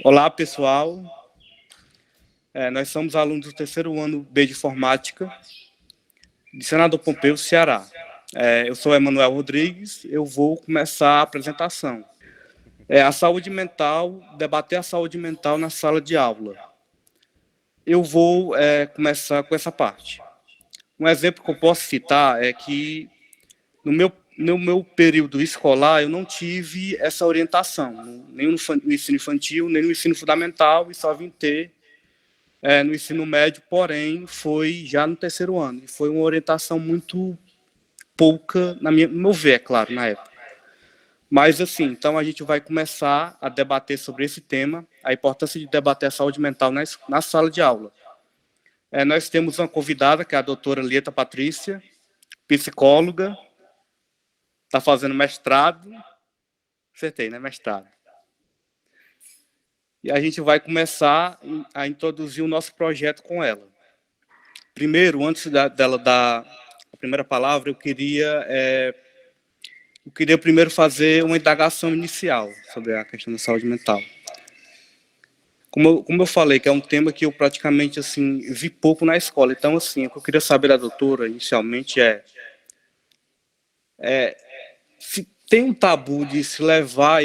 Olá, pessoal. Nós somos alunos do terceiro ano B de Informática, de Senador Pompeu, Ceará. Eu sou Emanuel Rodrigues, eu vou começar a apresentação. A saúde mental, debater a saúde mental na sala de aula. Eu vou começar com essa parte. Um exemplo que eu posso citar é que no meu período escolar eu não tive essa orientação, nem no ensino infantil, nem no ensino fundamental, e só vim ter no ensino médio, porém foi já no terceiro ano, e foi uma orientação muito pouca, no meu ver, é claro, na época. Mas assim, então a gente vai começar a debater sobre esse tema, a importância de debater a saúde mental na sala de aula. Nós temos uma convidada, que é a doutora Lieta Patrícia, psicóloga, está fazendo mestrado, acertei, né, mestrado. E a gente vai começar a introduzir o nosso projeto com ela. Primeiro, antes dela dar a primeira palavra, eu queria primeiro fazer uma indagação inicial sobre a questão da saúde mental. Como eu falei, que é um tema que eu praticamente assim, vi pouco na escola. Então, assim, o que eu queria saber da doutora, inicialmente, se tem um tabu de se levar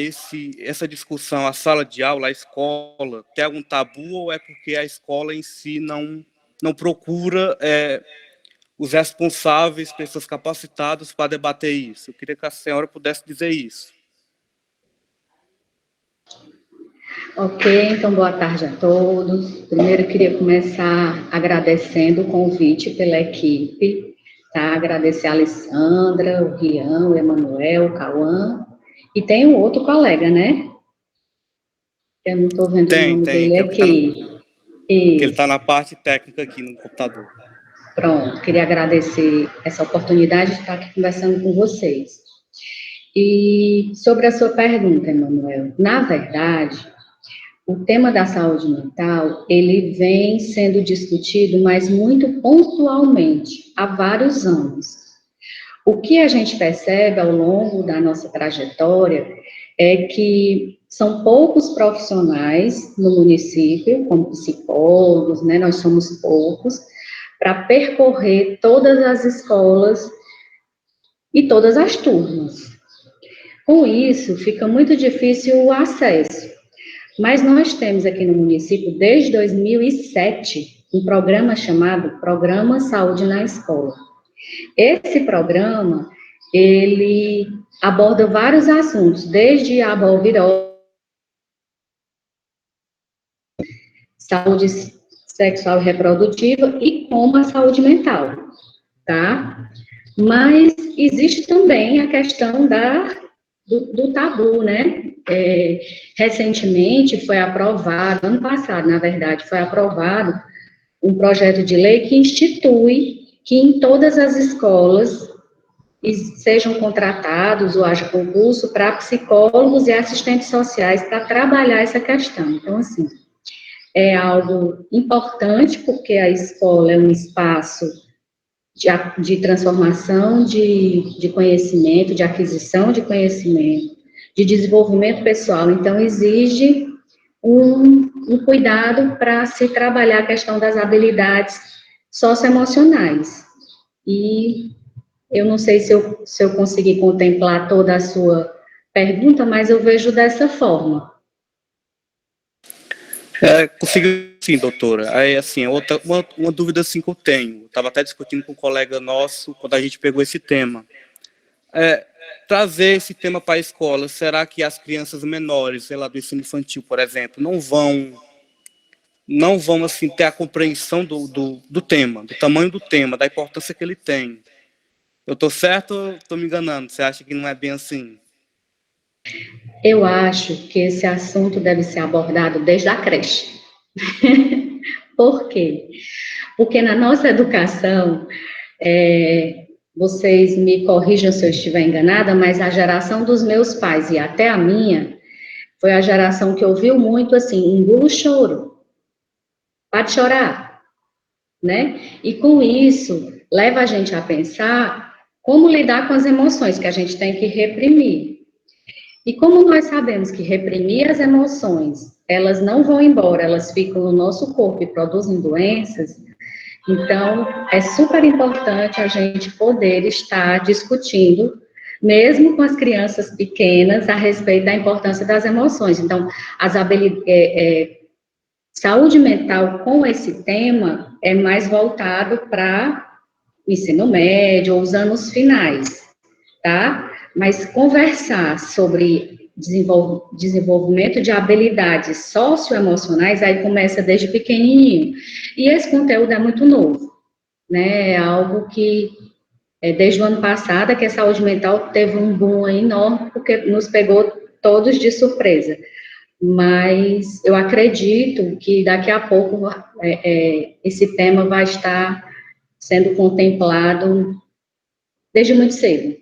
essa discussão à sala de aula, à escola, tem algum tabu ou é porque a escola em si não procura os responsáveis, pessoas capacitadas para debater isso? Eu queria que a senhora pudesse dizer isso. Ok, então boa tarde a todos. Primeiro eu queria começar agradecendo o convite pela equipe, tá? Agradecer a Alessandra, o Rian, o Emanuel, o Cauã, e tem um outro colega, né? Eu não estou vendo o nome dele aqui. Que ele está na parte técnica aqui no computador. Pronto, queria agradecer essa oportunidade de estar aqui conversando com vocês. E sobre a sua pergunta, Emanuel, na verdade, o tema da saúde mental, ele vem sendo discutido, mas muito pontualmente, há vários anos. O que a gente percebe ao longo da nossa trajetória é que são poucos profissionais no município, como psicólogos, né, nós somos poucos, para percorrer todas as escolas e todas as turmas. Com isso, fica muito difícil o acesso. Mas nós temos aqui no município, desde 2007, um programa chamado Programa Saúde na Escola. Esse programa, ele aborda vários assuntos, desde a virose, saúde sexual e reprodutiva e como a saúde mental, tá? Mas existe também a questão do tabu, né? Recentemente foi aprovado, ano passado, na verdade, foi aprovado um projeto de lei que institui que em todas as escolas sejam contratados ou haja concurso para psicólogos e assistentes sociais para trabalhar essa questão. Então, assim, é algo importante porque a escola é um espaço de transformação de conhecimento, de aquisição de conhecimento, de desenvolvimento pessoal. Então, exige um cuidado para se trabalhar a questão das habilidades socioemocionais. E eu não sei se eu consegui contemplar toda a sua pergunta, mas eu vejo dessa forma. Conseguiu sim, doutora. Aí, assim, uma dúvida assim, que eu tenho. Eu estava até discutindo com um colega nosso quando a gente pegou esse tema. Trazer esse tema para a escola, será que as crianças menores, sei lá, do ensino infantil, por exemplo, não vão assim, ter a compreensão do tema, do tamanho do tema, da importância que ele tem? Eu estou certo ou estou me enganando? Você acha que não é bem assim? Eu acho que esse assunto deve ser abordado desde a creche. Por quê? Porque na nossa educação, vocês me corrijam se eu estiver enganada, mas a geração dos meus pais e até a minha, foi a geração que ouviu muito assim, engula o choro, pode chorar, né? E com isso, leva a gente a pensar como lidar com as emoções que a gente tem que reprimir. E como nós sabemos que reprimir as emoções elas não vão embora, elas ficam no nosso corpo e produzem doenças. Então, é super importante a gente poder estar discutindo, mesmo com as crianças pequenas, a respeito da importância das emoções. Então, saúde mental com esse tema é mais voltado para ensino médio ou os anos finais, tá? Mas conversar sobre desenvolvimento de habilidades socioemocionais, aí começa desde pequenininho. E esse conteúdo é muito novo, né? É algo que, desde o ano passado, que a saúde mental teve um boom enorme, porque nos pegou todos de surpresa. Mas eu acredito que daqui a pouco esse tema vai estar sendo contemplado desde muito cedo,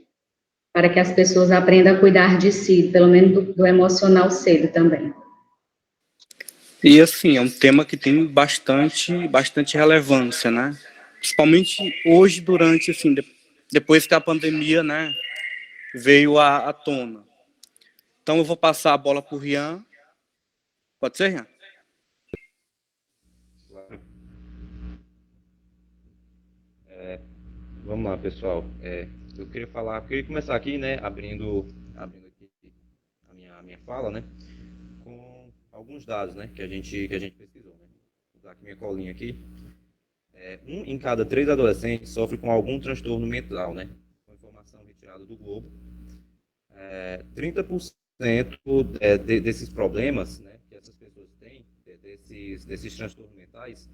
para que as pessoas aprendam a cuidar de si, pelo menos do emocional cedo também. E assim, é um tema que tem bastante relevância, né? Principalmente hoje, durante, assim, depois que a pandemia, né, veio à tona. Então eu vou passar a bola para o Rian. Pode ser, Rian? Claro. Vamos lá, pessoal. Eu queria começar aqui, né, abrindo aqui a minha fala, né, com alguns dados, né, que a gente pesquisou, né. Vou usar aqui minha colinha aqui. Um em cada 3 adolescentes sofre com algum transtorno mental, né. Com informação retirada do Globo. 30% desses problemas, né, que essas pessoas têm, desses transtornos mentais,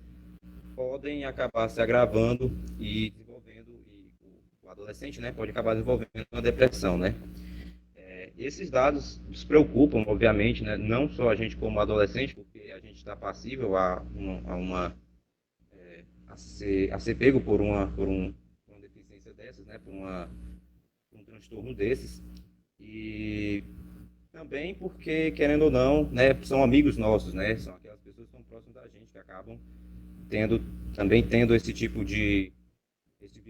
podem acabar se agravando e desenvolvendo, e o adolescente, né, pode acabar desenvolvendo uma depressão, né. Esses dados nos preocupam, obviamente, né, não só a gente como adolescente, porque a gente está passível a ser pego por uma deficiência dessas, né, por um transtorno desses, e também porque, querendo ou não, né, são amigos nossos, né, são aquelas pessoas que estão próximas da gente, que acabam tendo esse tipo de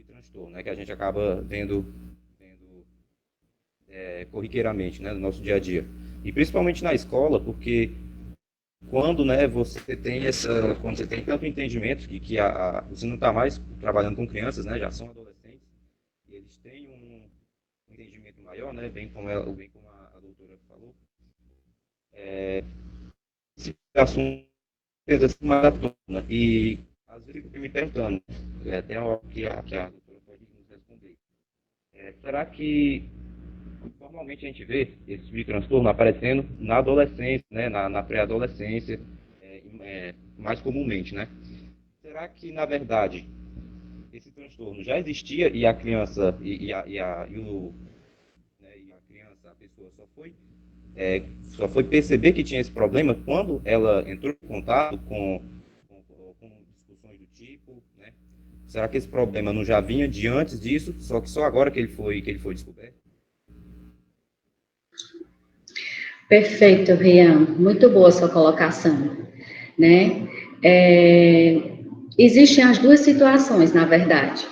transtorno, né, que a gente acaba vendo corriqueiramente, né, no nosso dia a dia. E principalmente na escola, porque quando, né, quando você tem tanto entendimento você não está mais trabalhando com crianças, né, já são adolescentes, e eles têm um entendimento maior, né, bem como a doutora falou, esse assunto essa maratona. E às vezes eu fico me perguntando, tem uma hora que a doutora pode nos responder. Será que normalmente a gente vê esse tipo de transtorno aparecendo na adolescência, né, na pré-adolescência, mais comumente, né? Será que, na verdade, esse transtorno já existia e a criança a pessoa só foi perceber que tinha esse problema quando ela entrou em contato com discussões do tipo, né? Será que esse problema não já vinha de antes disso, só que só agora que ele foi descoberto? Perfeito, Rian. Muito boa a sua colocação, né? Existem as duas situações, na verdade,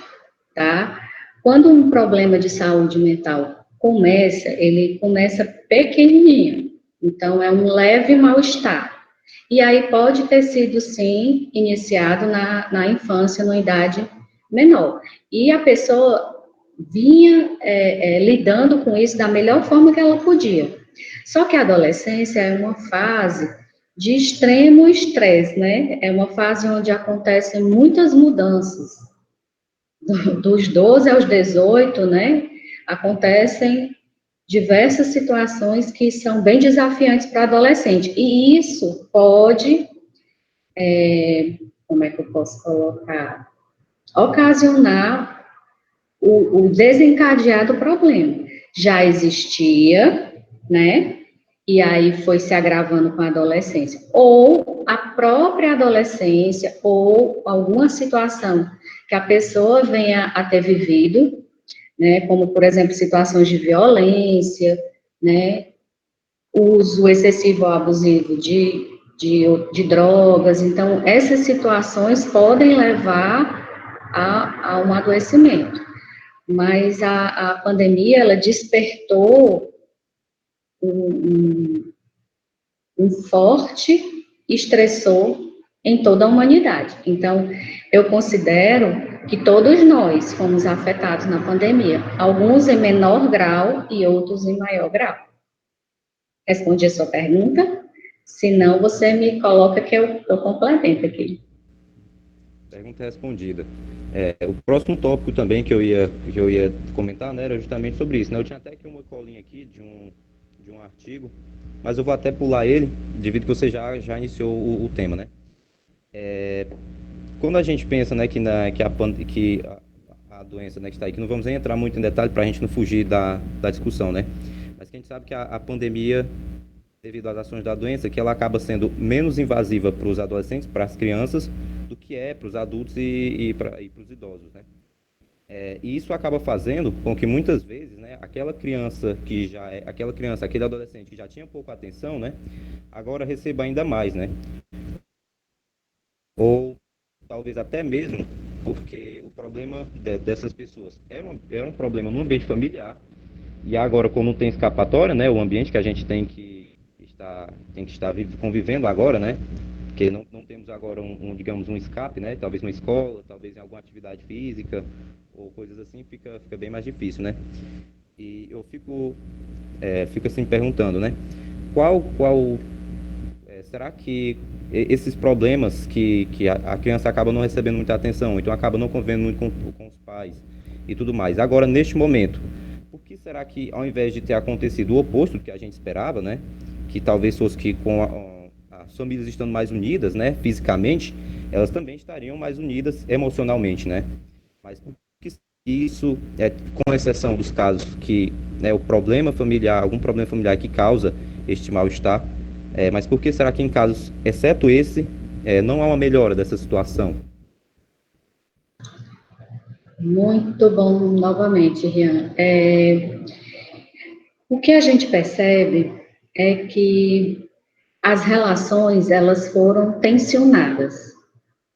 tá? Quando um problema de saúde mental começa, ele começa pequenininho, então é um leve mal-estar. E aí pode ter sido, sim, iniciado na infância, numa idade menor. E a pessoa vinha lidando com isso da melhor forma que ela podia. Só que a adolescência é uma fase de extremo estresse, né? É uma fase onde acontecem muitas mudanças. Dos 12 aos 18, né? Acontecem diversas situações que são bem desafiantes para adolescente. E isso pode, como é que eu posso colocar? Ocasionar o desencadear do problema. Já existia, né? E aí foi se agravando com a adolescência. Ou a própria adolescência, ou alguma situação que a pessoa venha a ter vivido, né? Como, por exemplo, situações de violência, né? Uso excessivo ou abusivo de drogas. Então, essas situações podem levar a um adoecimento. Mas a pandemia, ela despertou um forte estressor em toda a humanidade. Então, eu considero que todos nós fomos afetados na pandemia, alguns em menor grau e outros em maior grau. Respondi a sua pergunta? Se não, você me coloca que eu complemento aqui. Pergunta respondida. O próximo tópico também que eu ia comentar, né, era justamente sobre isso, né? Eu tinha até aqui uma colinha aqui de um artigo, mas eu vou até pular ele, devido que você já iniciou o tema, né? Quando a gente pensa, né, que a doença, né, que está aí, que não vamos nem entrar muito em detalhe para a gente não fugir da discussão, né? Mas que a gente sabe que a pandemia, devido às ações da doença, que ela acaba sendo menos invasiva para os adolescentes, para as crianças, do que é para os adultos e para os idosos, né? E isso acaba fazendo com que muitas vezes, né, aquele adolescente que já tinha pouca atenção, né, agora receba ainda mais, né? Ou talvez até mesmo porque o problema dessas pessoas era um problema no ambiente familiar e agora, como não tem escapatória, né, o ambiente que a gente tem que estar convivendo agora, né, porque não temos agora digamos, um escape, né, talvez uma escola, talvez em alguma atividade física ou coisas assim, fica bem mais difícil, né. E eu fico assim perguntando, né, será que esses problemas que a criança acaba não recebendo muita atenção, então acaba não convivendo muito com os pais e tudo mais. Agora, neste momento, por que será que, ao invés de ter acontecido o oposto do que a gente esperava, né? Que talvez fosse que as famílias estando mais unidas, né? Fisicamente, elas também estariam mais unidas emocionalmente, né? Mas por que isso, com exceção dos casos que, né, algum problema familiar que causa este mal-estar, mas por que será que em casos, exceto esse, não há uma melhora dessa situação? Muito bom, novamente, Rian. O que a gente percebe é que as relações, elas foram tensionadas,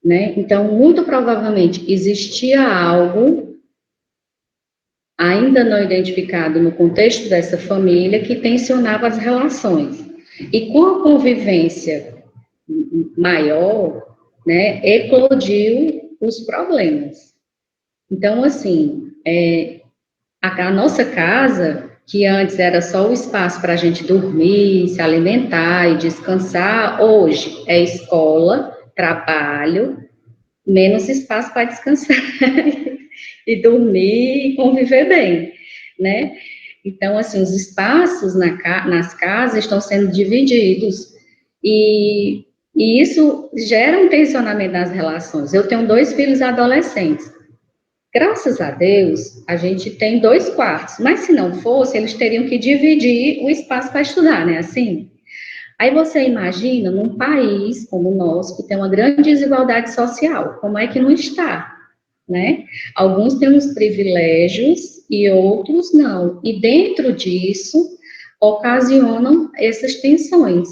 né? Então, muito provavelmente, existia algo ainda não identificado no contexto dessa família que tensionava as relações. E com a convivência maior, né, eclodiu os problemas. Então, assim, a nossa casa, que antes era só o espaço para a gente dormir, se alimentar e descansar, hoje é escola, trabalho, menos espaço para descansar e dormir e conviver bem, né? Então, assim, os espaços nas casas estão sendo divididos e isso gera um tensionamento das relações. Eu tenho 2 filhos adolescentes. Graças a Deus, a gente tem 2 quartos, mas se não fosse, eles teriam que dividir o espaço para estudar, né? Assim. Aí você imagina num país como o nosso, que tem uma grande desigualdade social, como é que não está, né? Alguns têm uns privilégios e outros não. E dentro disso, ocasionam essas tensões.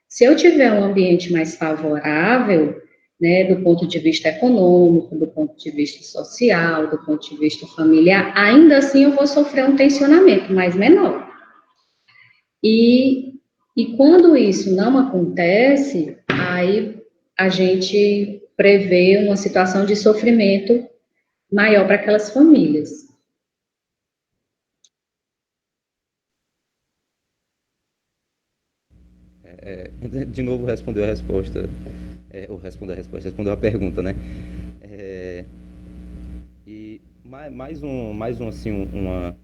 Se eu tiver um ambiente mais favorável, né, do ponto de vista econômico, do ponto de vista social, do ponto de vista familiar, ainda assim eu vou sofrer um tensionamento, mas menor. E quando isso não acontece, aí a gente prevê uma situação de sofrimento maior para aquelas famílias. De novo, respondeu a resposta, respondeu a pergunta, né? E mais um assim, uma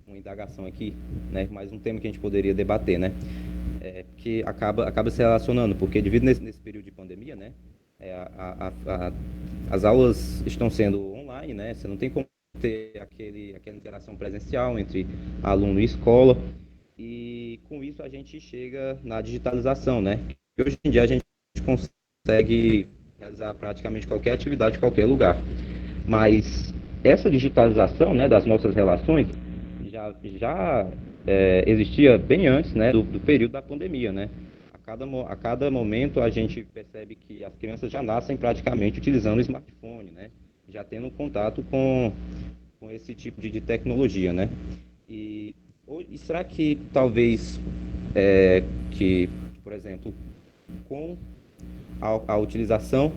indagação aqui, né? Mais um tema que a gente poderia debater, né? Que acaba se relacionando, porque devido nesse período de pandemia, né? As aulas estão sendo online, né? Você não tem como ter aquela interação presencial entre aluno e escola. E com isso a gente chega na digitalização, né? E hoje em dia a gente consegue realizar praticamente qualquer atividade em qualquer lugar. Mas essa digitalização, né, das nossas relações já existia bem antes, né, do período da pandemia, né? A cada momento a gente percebe que as crianças já nascem praticamente utilizando o smartphone, né? Já tendo contato com esse tipo de tecnologia, né? E será que talvez, por exemplo, com a utilização,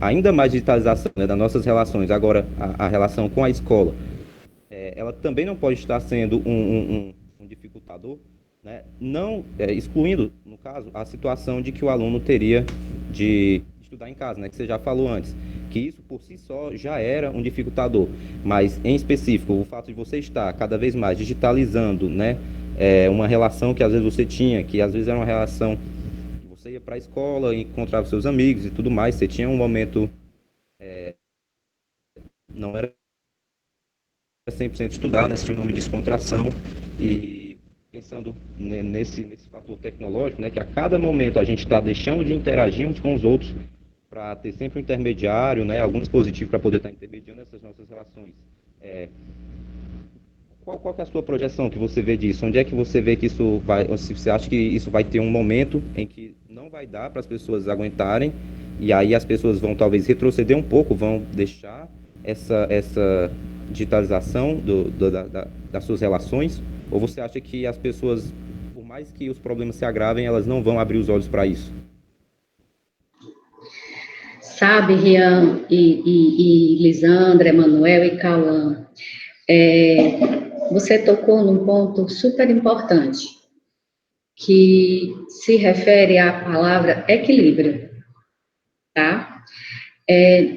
ainda mais digitalização, né, das nossas relações, agora a relação com a escola, ela também não pode estar sendo um dificultador, né, não excluindo, no caso, a situação de que o aluno teria de estudar em casa, né, que você já falou antes, que isso por si só já era um dificultador, mas em específico, o fato de você estar cada vez mais digitalizando, né, uma relação que às vezes você tinha, que às vezes era uma relação que você ia para a escola, encontrava seus amigos e tudo mais, você tinha um momento, não era 100% estudar, né, tinha um nome de descontração, e pensando nesse fator tecnológico, né, que a cada momento a gente está deixando de interagir uns com os outros para ter sempre um intermediário, né, algum dispositivo para poder estar intermediando essas nossas relações. Qual que é a sua projeção que você vê disso? Onde é que você vê que isso vai, ou se você acha que isso vai ter um momento em que não vai dar para as pessoas aguentarem, e aí as pessoas vão talvez retroceder um pouco, vão deixar essa digitalização das suas relações? Ou você acha que as pessoas, por mais que os problemas se agravem, elas não vão abrir os olhos para isso? Sabe, Rian e Lisandra, Emanuel e Cauã, você tocou num ponto super importante, que se refere à palavra equilíbrio, tá?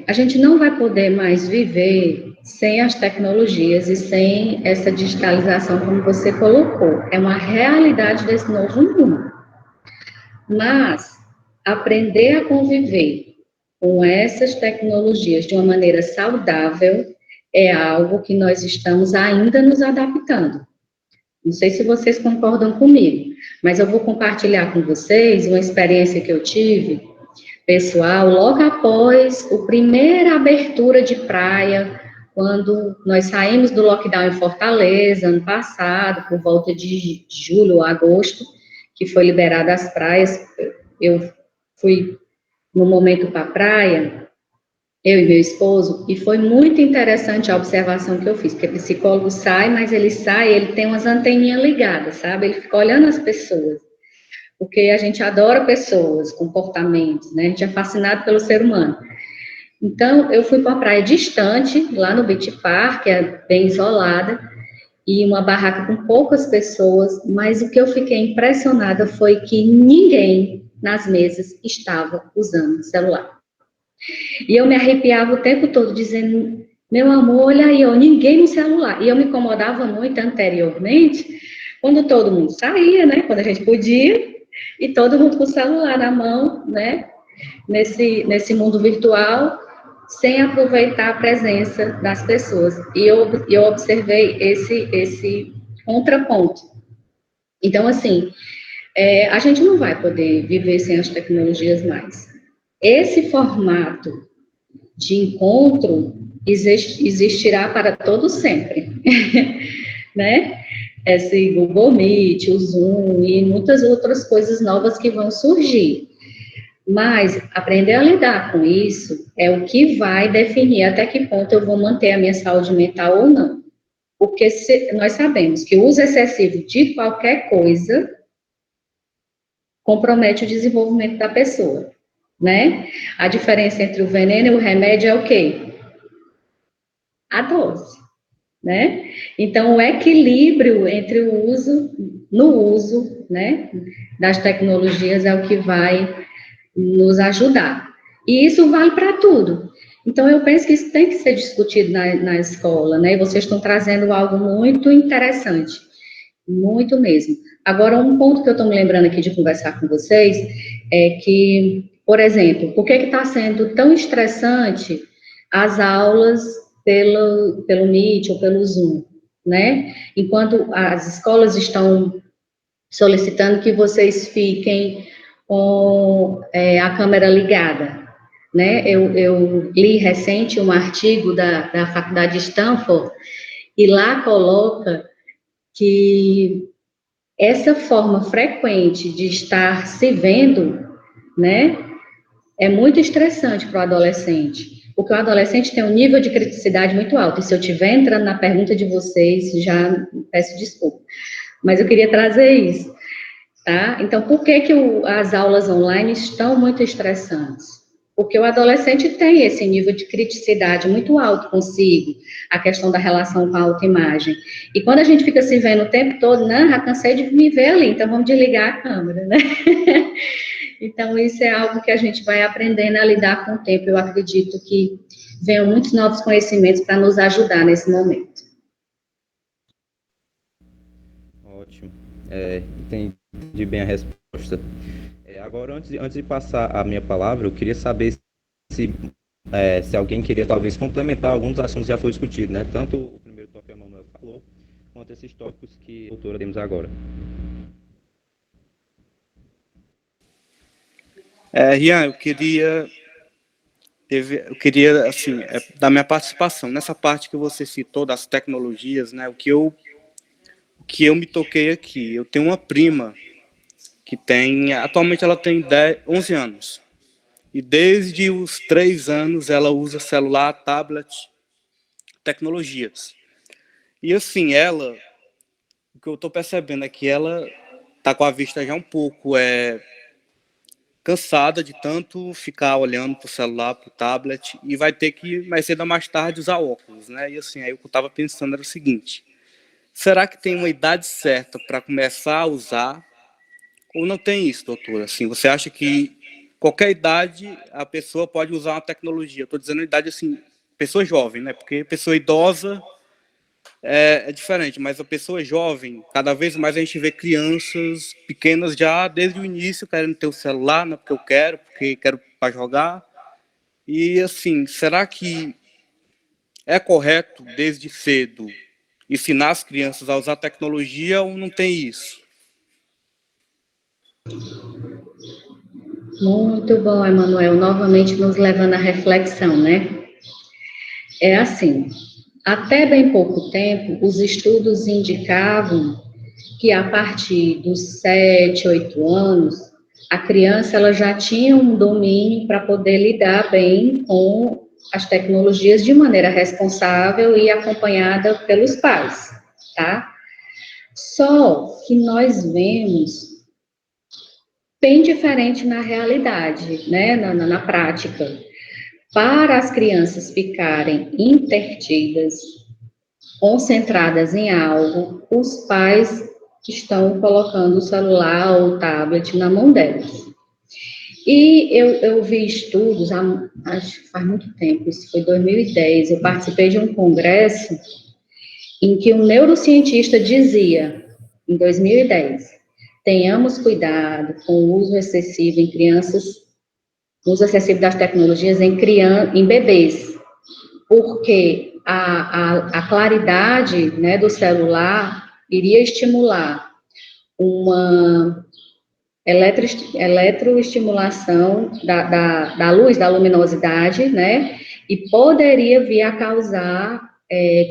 A gente não vai poder mais viver sem as tecnologias e sem essa digitalização, como você colocou. É uma realidade desse novo mundo. Mas aprender a conviver com essas tecnologias de uma maneira saudável é algo que nós estamos ainda nos adaptando. Não sei se vocês concordam comigo, mas eu vou compartilhar com vocês uma experiência que eu tive, pessoal, logo após a primeira abertura de praia, quando nós saímos do lockdown em Fortaleza, ano passado, por volta de julho ou agosto, que foi liberada as praias, eu fui no momento para a praia, eu e meu esposo, e foi muito interessante a observação que eu fiz, porque o psicólogo sai, mas ele sai, ele tem umas anteninhas ligadas, sabe? Ele fica olhando as pessoas, porque a gente adora pessoas, comportamentos, né? A gente é fascinado pelo ser humano. Então, eu fui para uma praia distante, lá no Beach Park, que é bem isolada, e uma barraca com poucas pessoas, mas o que eu fiquei impressionada foi que ninguém nas mesas estava usando celular. E eu me arrepiava o tempo todo, dizendo, meu amor, olha aí, ó, ninguém no celular. E eu me incomodava muito anteriormente, quando todo mundo saía, né, quando a gente podia, e todo mundo com o celular na mão, né, nesse mundo virtual, sem aproveitar a presença das pessoas. E eu observei esse contraponto. Então, assim, a gente não vai poder viver sem as tecnologias mais. Esse formato de encontro existirá para todo sempre, né? Esse Google Meet, o Zoom e muitas outras coisas novas que vão surgir. Mas aprender a lidar com isso é o que vai definir até que ponto eu vou manter a minha saúde mental ou não. Porque nós sabemos que o uso excessivo de qualquer coisa compromete o desenvolvimento da pessoa, né? A diferença entre o veneno e o remédio é o quê? A dose, né? Então, o equilíbrio entre o uso, né, das tecnologias é o que vai nos ajudar. E isso vale para tudo. Então, eu penso que isso tem que ser discutido na escola, né? E vocês estão trazendo algo muito interessante, muito mesmo. Agora, um ponto que eu estou me lembrando aqui de conversar com vocês é que, por exemplo, por que está sendo tão estressante as aulas pelo Meet ou pelo Zoom, né? Enquanto as escolas estão solicitando que vocês fiquem com a câmera ligada, né? Eu li recente um artigo da Faculdade de Stanford, e lá coloca que essa forma frequente de estar se vendo, né, é muito estressante para o adolescente, porque o adolescente tem um nível de criticidade muito alto, e se eu estiver entrando na pergunta de vocês, já peço desculpa, mas eu queria trazer isso. tá? Então, por que que as aulas online estão muito estressantes? Porque o adolescente tem esse nível de criticidade muito alto consigo, a questão da relação com a autoimagem. E quando a gente fica se vendo o tempo todo, não, já cansei de me ver ali, então vamos desligar a câmera, né? Então, isso é algo que a gente vai aprendendo a lidar com o tempo. Eu acredito que venham muitos novos conhecimentos para nos ajudar nesse momento. Ótimo. Entendi bem a resposta. Agora, antes de passar a minha palavra, eu queria saber se alguém queria talvez complementar alguns dos assuntos que já foi discutido, né? Tanto o primeiro tópico que a Manuel falou, quanto esses tópicos que a doutora temos agora. Rian, eu queria assim, dar minha participação nessa parte que você citou das tecnologias, né? O que eu me toquei aqui. Eu tenho uma prima atualmente ela tem 11 anos. E desde os 3 anos ela usa celular, tablet, tecnologias. E assim, o que eu estou percebendo é que ela está com a vista já um pouco cansada de tanto ficar olhando para o celular, para o tablet, e vai ter que, mais cedo ou mais tarde, usar óculos, né? E assim, aí o que eu estava pensando era o seguinte: será que tem uma idade certa para começar a usar? Ou não tem isso, doutora? Assim, você acha que qualquer idade a pessoa pode usar uma tecnologia? Estou dizendo idade assim, pessoa jovem, né? Porque pessoa idosa é diferente, mas a pessoa jovem, cada vez mais a gente vê crianças pequenas já desde o início querendo ter o celular, né? Porque quero para jogar. E assim, será que é correto desde cedo ensinar as crianças a usar tecnologia ou não tem isso? Muito bom, Emanuel, novamente nos levando à reflexão, né? É assim, até bem pouco tempo, os estudos indicavam que a partir dos 7, 8 anos, a criança ela já tinha um domínio para poder lidar bem com as tecnologias de maneira responsável e acompanhada pelos pais, tá? Só que nós vemos bem diferente na realidade, né, na prática. Para as crianças ficarem intertidas, concentradas em algo, os pais estão colocando o celular ou o tablet na mão delas. E eu vi estudos, acho que faz muito tempo, isso foi 2010, eu participei de um congresso em que um neurocientista dizia, em 2010, tenhamos cuidado com o uso excessivo em crianças, uso excessivo das tecnologias em bebês, porque a claridade, né, do celular iria estimular uma eletroestimulação da luz, da luminosidade, né, e poderia vir a causar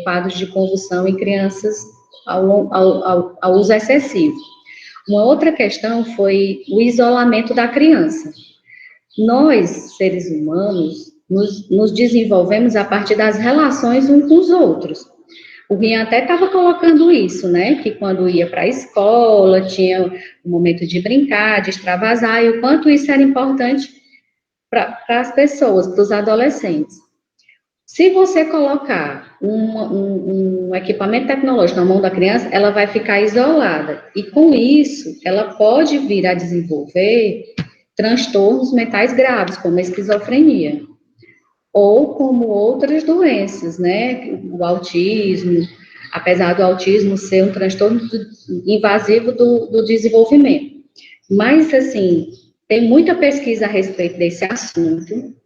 quadros de convulsão em crianças ao uso excessivo. Uma outra questão foi o isolamento da criança. Nós, seres humanos, nos desenvolvemos a partir das relações uns com os outros. O Rian até estava colocando isso, né? Que quando ia para a escola, tinha um momento de brincar, de extravasar, e o quanto isso era importante para as pessoas, para os adolescentes. Se você colocar um equipamento tecnológico na mão da criança, ela vai ficar isolada. E com isso, ela pode vir a desenvolver transtornos mentais graves, como a esquizofrenia, ou como outras doenças, né? O autismo, apesar do autismo ser um transtorno invasivo do desenvolvimento. Mas, assim, tem muita pesquisa a respeito desse assunto,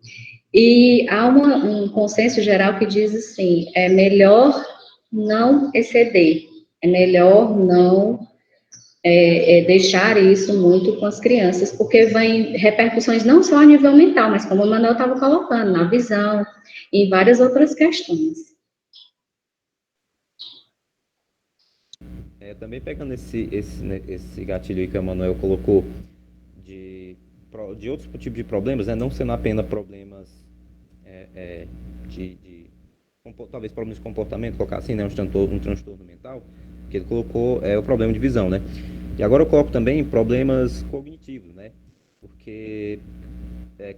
e há um consenso geral que diz assim, é melhor não exceder, é melhor não deixar isso muito com as crianças, porque vem repercussões não só a nível mental, mas como o Manuel estava colocando, na visão, e em várias outras questões. Também pegando esse gatilho aí que a Manuel colocou de outros tipos de problemas, né? Não sendo apenas problemas talvez problemas de comportamento, colocar assim, né? Um transtorno mental, que ele colocou o problema de visão, né? E agora eu coloco também problemas cognitivos, né? Porque,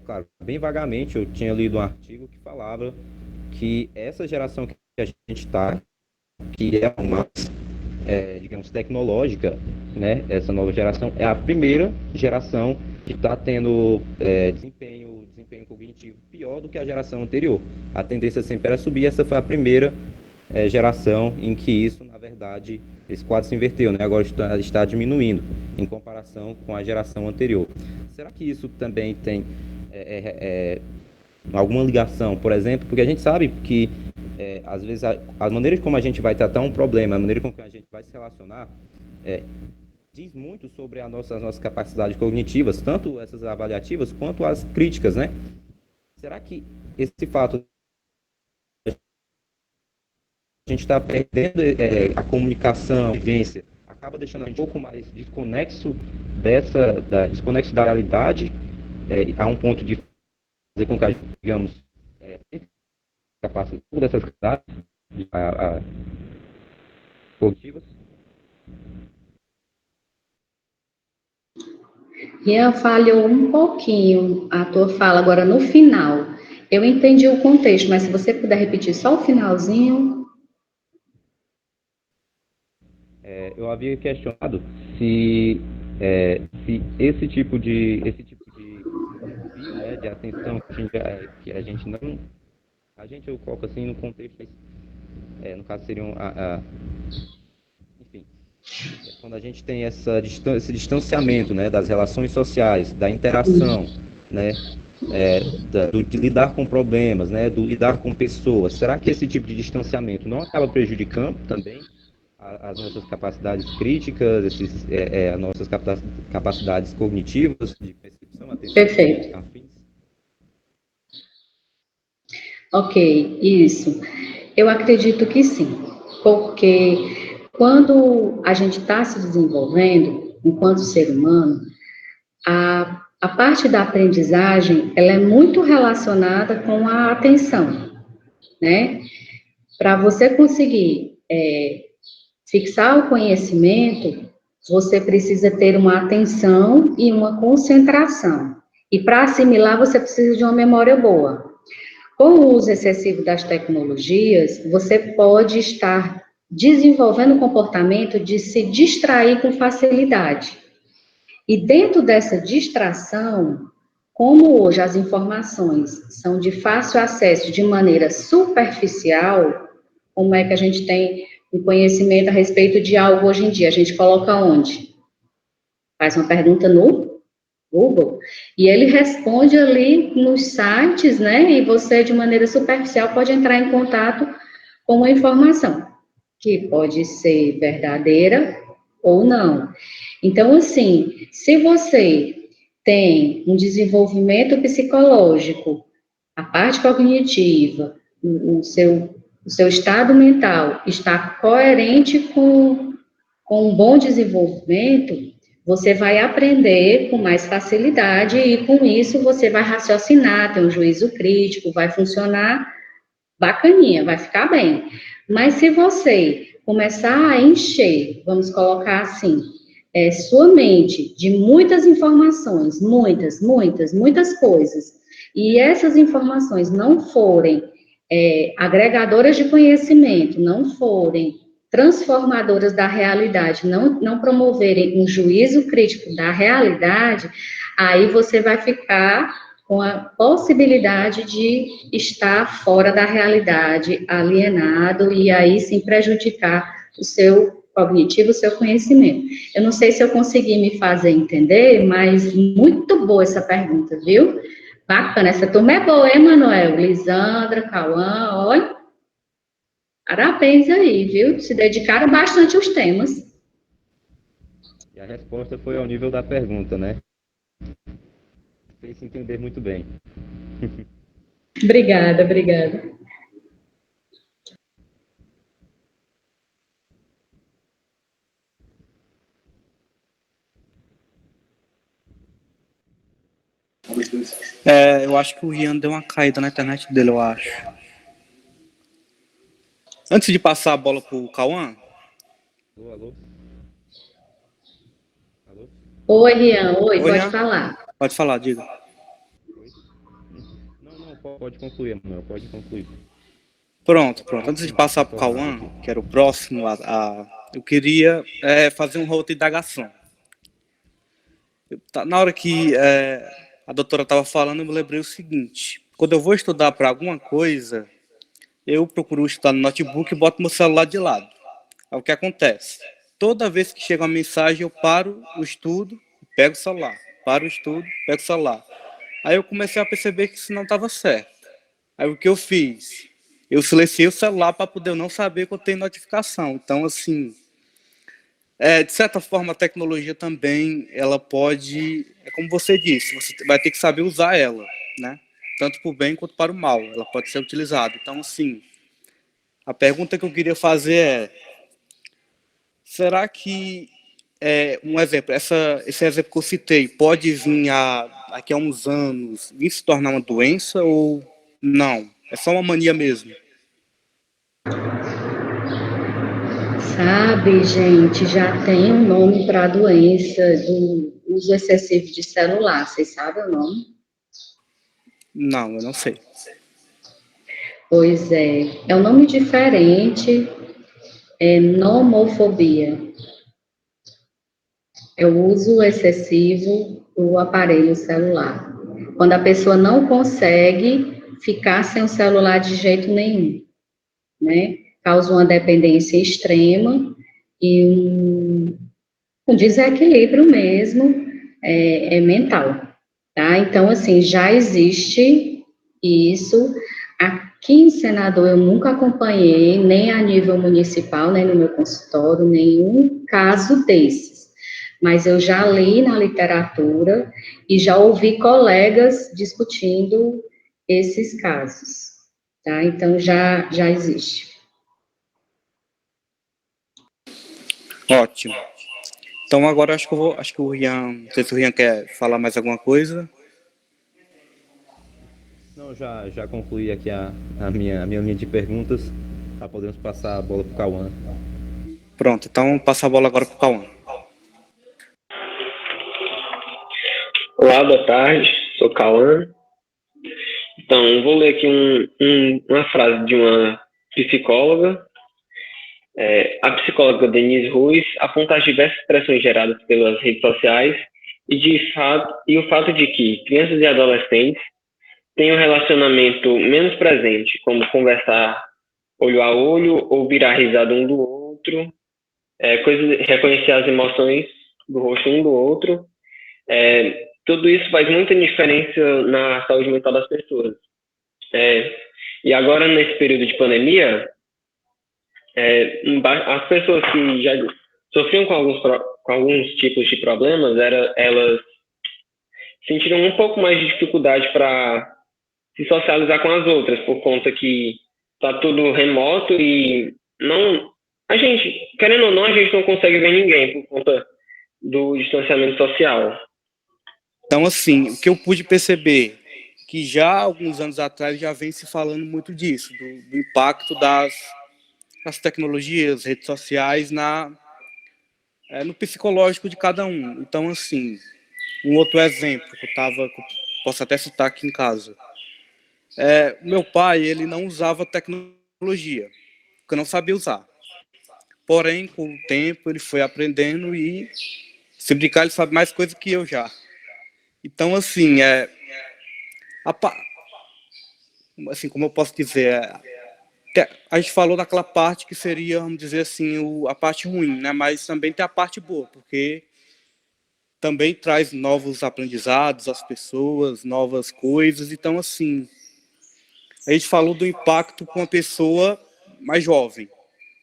claro, bem vagamente eu tinha lido um artigo que falava que essa geração que a gente está, que é uma, digamos, tecnológica, né? Essa nova geração é a primeira geração que está tendo desempenho cognitivo pior do que a geração anterior. A tendência sempre era subir, essa foi a primeira geração em que isso, na verdade, esse quadro se inverteu, né? Agora está diminuindo em comparação com a geração anterior. Será que isso também tem alguma ligação, por exemplo? Porque a gente sabe que, às vezes, a maneira como a gente vai tratar um problema, a maneira como a gente vai se relacionar, diz muito sobre as nossas capacidades cognitivas, tanto essas avaliativas quanto as críticas, né? Será que esse fato a gente está perdendo a comunicação, a vivência, acaba deixando a gente um pouco mais desconexo desconexo da realidade, a um ponto de fazer com que a gente, digamos, capaz dessas capacidades cognitivas? Rian, falhou um pouquinho a tua fala agora no final. Eu entendi o contexto, mas se você puder repetir só o finalzinho. Eu havia questionado se esse tipo de desvio, né, de atenção que a gente não, a gente eu coloco assim no contexto, no caso seriam enfim, quando a gente tem esse distanciamento, né, das relações sociais, da interação, né, de lidar com problemas, né, do lidar com pessoas, será que esse tipo de distanciamento não acaba prejudicando também as nossas capacidades críticas, as nossas capacidades cognitivas de percepção, atenção, Perfeito. afins? Ok, isso. Eu acredito que sim, porque quando a gente está se desenvolvendo enquanto ser humano, a parte da aprendizagem, ela é muito relacionada com a atenção, né? Para você conseguir fixar o conhecimento, você precisa ter uma atenção e uma concentração. E para assimilar, você precisa de uma memória boa. Com o uso excessivo das tecnologias, você pode estar desenvolvendo o comportamento de se distrair com facilidade. E dentro dessa distração, como hoje as informações são de fácil acesso de maneira superficial, como é que a gente tem um conhecimento a respeito de algo hoje em dia? A gente coloca onde? Faz uma pergunta no Google, e ele responde ali nos sites, né? E você, de maneira superficial, pode entrar em contato com uma informação, que pode ser verdadeira ou não. Então, assim, se você tem um desenvolvimento psicológico, a parte cognitiva, o seu estado mental está coerente com um bom desenvolvimento, você vai aprender com mais facilidade e com isso você vai raciocinar, ter um juízo crítico, vai funcionar bacaninha, vai ficar bem. Mas se você começar a encher, vamos colocar assim, sua mente de muitas informações, muitas coisas, e essas informações não forem agregadoras de conhecimento, não forem transformadoras da realidade, não promoverem um juízo crítico da realidade, aí você vai ficar com a possibilidade de estar fora da realidade, alienado, e aí sim prejudicar o seu cognitivo, o seu conhecimento. Eu não sei se eu consegui me fazer entender, mas muito boa essa pergunta, viu? Bacana, essa turma é boa, hein, Manuel? Lisandra, Cauã, olha, parabéns aí, viu? Se dedicaram bastante aos temas. E a resposta foi ao nível da pergunta, né? Fez se entender muito bem. Obrigada, obrigada. Eu acho que o Rian deu uma caída na internet dele, eu acho. Antes de passar a bola pro Cauã, Alô, alô? Oi, Rian. Oi, Oi, pode Rian? falar. Pode falar, diga. Oi? Não, pode concluir, Manuel, pode concluir. Pronto, Só pronto. para Antes de passar para o retornar Cauã, aqui. que era o próximo, eu queria fazer uma outra indagação. Na hora que a doutora estava falando, eu me lembrei o seguinte: quando eu vou estudar para alguma coisa, eu procuro estudar no notebook e boto meu celular de lado. É o que acontece. Toda vez que chega uma mensagem, eu paro o estudo, pego o celular. Paro o estudo, pego o celular. Aí eu comecei a perceber que isso não estava certo. Aí o que eu fiz? Eu silenciei o celular para poder eu não saber que eu tenho notificação. Então, assim, de certa forma, a tecnologia também, ela pode, é como você disse, você vai ter que saber usar ela, né? Tanto para o bem quanto para o mal. Ela pode ser utilizada. Então, assim, a pergunta que eu queria fazer será que, um exemplo, esse exemplo que eu citei, pode vir daqui a uns anos, vir se tornar uma doença ou não? É só uma mania mesmo? Sabe, gente, já tem um nome para a doença do uso excessivo de celular. Vocês sabem o nome? Não, eu não sei. Pois é um nome diferente, é nomofobia. É o uso excessivo do aparelho celular. Quando a pessoa não consegue ficar sem o celular de jeito nenhum, né? Causa uma dependência extrema e um desequilíbrio mesmo mental, tá? Então, assim, já existe isso. Aqui em Senador eu nunca acompanhei, nem a nível municipal, nem no meu consultório, nenhum caso desses. Mas eu já li na literatura e já ouvi colegas discutindo esses casos, tá? Então, já existe. Ótimo. Então agora acho que o Rian, não sei se o Rian quer falar mais alguma coisa. Não, já concluí aqui a minha linha de perguntas. Tá, podemos passar a bola para o Cauã. Pronto, então passa a bola agora para o Cauã. Olá, boa tarde, sou Cauã. Então, vou ler aqui uma frase de uma psicóloga. A psicóloga Denise Ruiz aponta as diversas pressões geradas pelas redes sociais e o fato de que crianças e adolescentes têm um relacionamento menos presente, como conversar olho a olho ou virar risada um do outro, reconhecer as emoções do rosto um do outro. Tudo isso faz muita diferença na saúde mental das pessoas. E agora, nesse período de pandemia, as pessoas que já sofriam com alguns tipos de problemas, elas sentiram um pouco mais de dificuldade para se socializar com as outras, por conta que está tudo remoto e não, a gente, querendo ou não, a gente não consegue ver ninguém por conta do distanciamento social. Então, assim, o que eu pude perceber, que já há alguns anos atrás já vem se falando muito disso, do impacto das tecnologias, redes sociais no psicológico de cada um. Então, assim, um outro exemplo que eu posso até citar aqui em casa. Meu pai, ele não usava tecnologia, porque não sabia usar. Porém, com o tempo, ele foi aprendendo e, se brincar, ele sabe mais coisa que eu já. Então, assim, a, assim, como eu posso dizer, a gente falou daquela parte que seria, vamos dizer assim, a parte ruim, né? Mas também tem a parte boa, porque também traz novos aprendizados às pessoas, novas coisas. Então, assim, a gente falou do impacto com uma pessoa mais jovem.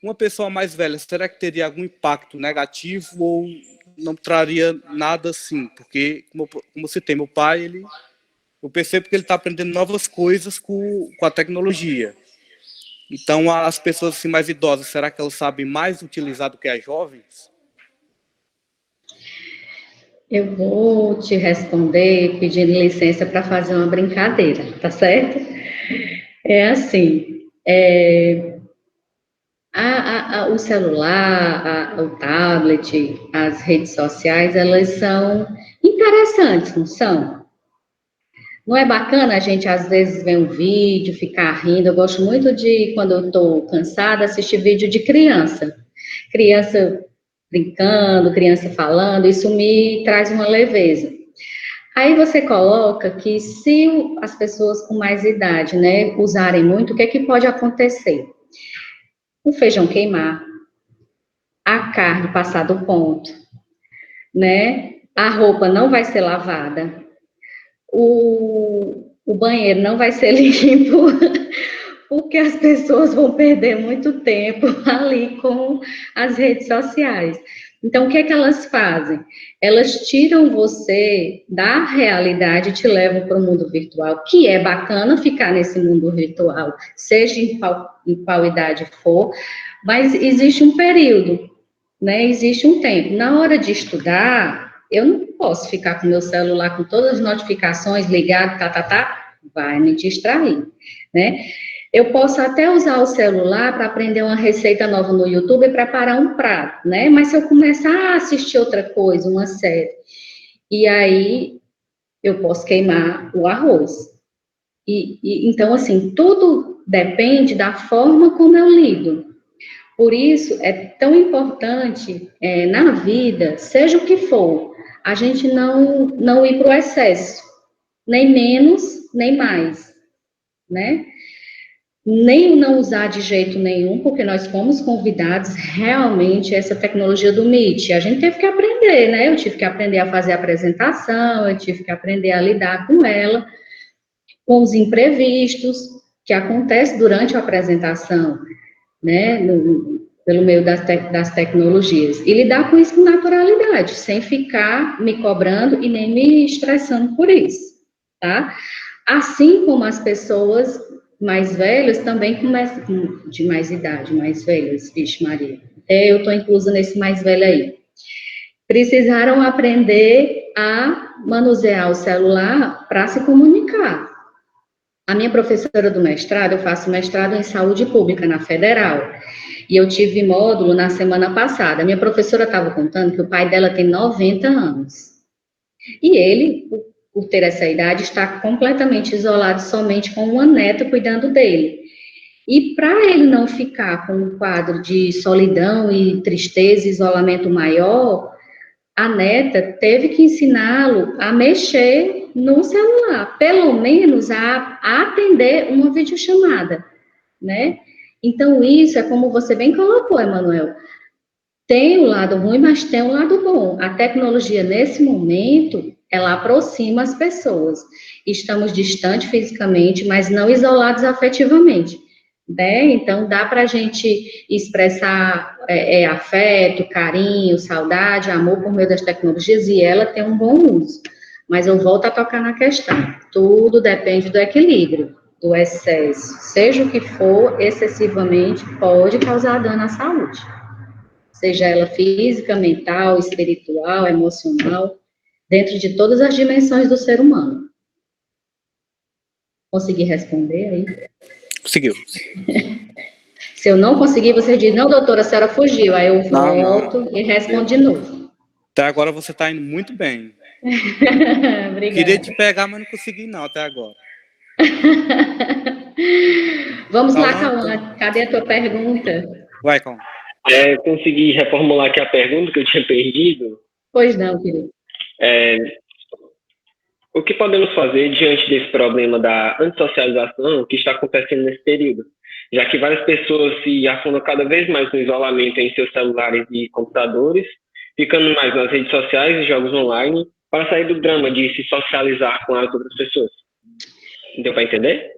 Uma pessoa mais velha, será que teria algum impacto negativo ou não traria nada assim? Porque, como você tem, meu pai, eu percebo que ele está aprendendo novas coisas com a tecnologia. Então, as pessoas assim, mais idosas, será que elas sabem mais utilizar do que as jovens? Eu vou te responder pedindo licença para fazer uma brincadeira, tá certo? É assim, O celular, o tablet, as redes sociais, elas são interessantes, não são? Não é bacana a gente, às vezes, ver um vídeo, ficar rindo? Eu gosto muito de, quando eu estou cansada, assistir vídeo de criança. Criança brincando, criança falando, isso me traz uma leveza. Aí você coloca que se as pessoas com mais idade, né, usarem muito, o que é que pode acontecer? O feijão queimar, a carne passar do ponto, né? A roupa não vai ser lavada, o banheiro não vai ser limpo, porque as pessoas vão perder muito tempo ali com as redes sociais. Então, o que é que elas fazem? Elas tiram você da realidade e te levam para o mundo virtual, que é bacana ficar nesse mundo virtual, seja em qual idade for, mas existe um período, né? Existe um tempo. Na hora de estudar, eu não posso ficar com meu celular com todas as notificações ligado, vai me distrair, né? Eu posso até usar o celular para aprender uma receita nova no YouTube e preparar um prato, né? Mas se eu começar a assistir outra coisa, uma série, e aí eu posso queimar o arroz. Então, assim, tudo depende da forma como eu lido. Por isso, é tão importante na vida, seja o que for, a gente não ir para o excesso, nem menos, nem mais, né? Nem não usar de jeito nenhum, porque nós fomos convidados realmente a essa tecnologia do Meet. A gente teve que aprender, né? Eu tive que aprender a fazer a apresentação, eu tive que aprender a lidar com ela, com os imprevistos que acontecem durante a apresentação, né? Pelo meio das tecnologias. E lidar com isso com naturalidade, sem ficar me cobrando e nem me estressando por isso, tá? Assim como as pessoas mais velhas também começam, de mais idade, mais velhas, vixe Maria, eu estou inclusa nesse mais velho aí, precisaram aprender a manusear o celular para se comunicar. A minha professora do mestrado, eu faço mestrado em saúde pública na Federal, e eu tive módulo na semana passada. A minha professora estava contando que o pai dela tem 90 anos. E ele, por ter essa idade, está completamente isolado somente com uma neta cuidando dele. E para ele não ficar com um quadro de solidão e tristeza, isolamento maior, a neta teve que ensiná-lo a mexer no celular, pelo menos a atender uma videochamada, né? Então, isso é como você bem colocou, Emanuel. Tem o lado ruim, mas tem o lado bom. A tecnologia, nesse momento, ela aproxima as pessoas. Estamos distantes fisicamente, mas não isolados afetivamente, né? Então, dá para a gente expressar afeto, carinho, saudade, amor por meio das tecnologias, e ela tem um bom uso. Mas eu volto a tocar na questão. Tudo depende do equilíbrio, do excesso. Seja o que for, excessivamente, pode causar dano à saúde. Seja ela física, mental, espiritual, emocional, dentro de todas as dimensões do ser humano. Consegui responder aí? Conseguiu. Se eu não conseguir, você diz, não, doutora, a senhora fugiu. Aí eu volto e respondo de novo. Até agora você está indo muito bem. Obrigada. Queria te pegar, mas não consegui não até agora. Vamos lá, Cauã. Cadê a tua pergunta? Vai, Cauã. Eu consegui reformular aqui a pergunta que eu tinha perdido. Pois não, querido. O que podemos fazer diante desse problema da antissocialização que está acontecendo nesse período? Já que várias pessoas se afundam cada vez mais no isolamento em seus celulares e computadores, ficando mais nas redes sociais e jogos online, para sair do drama de se socializar com as outras pessoas. Deu para entender?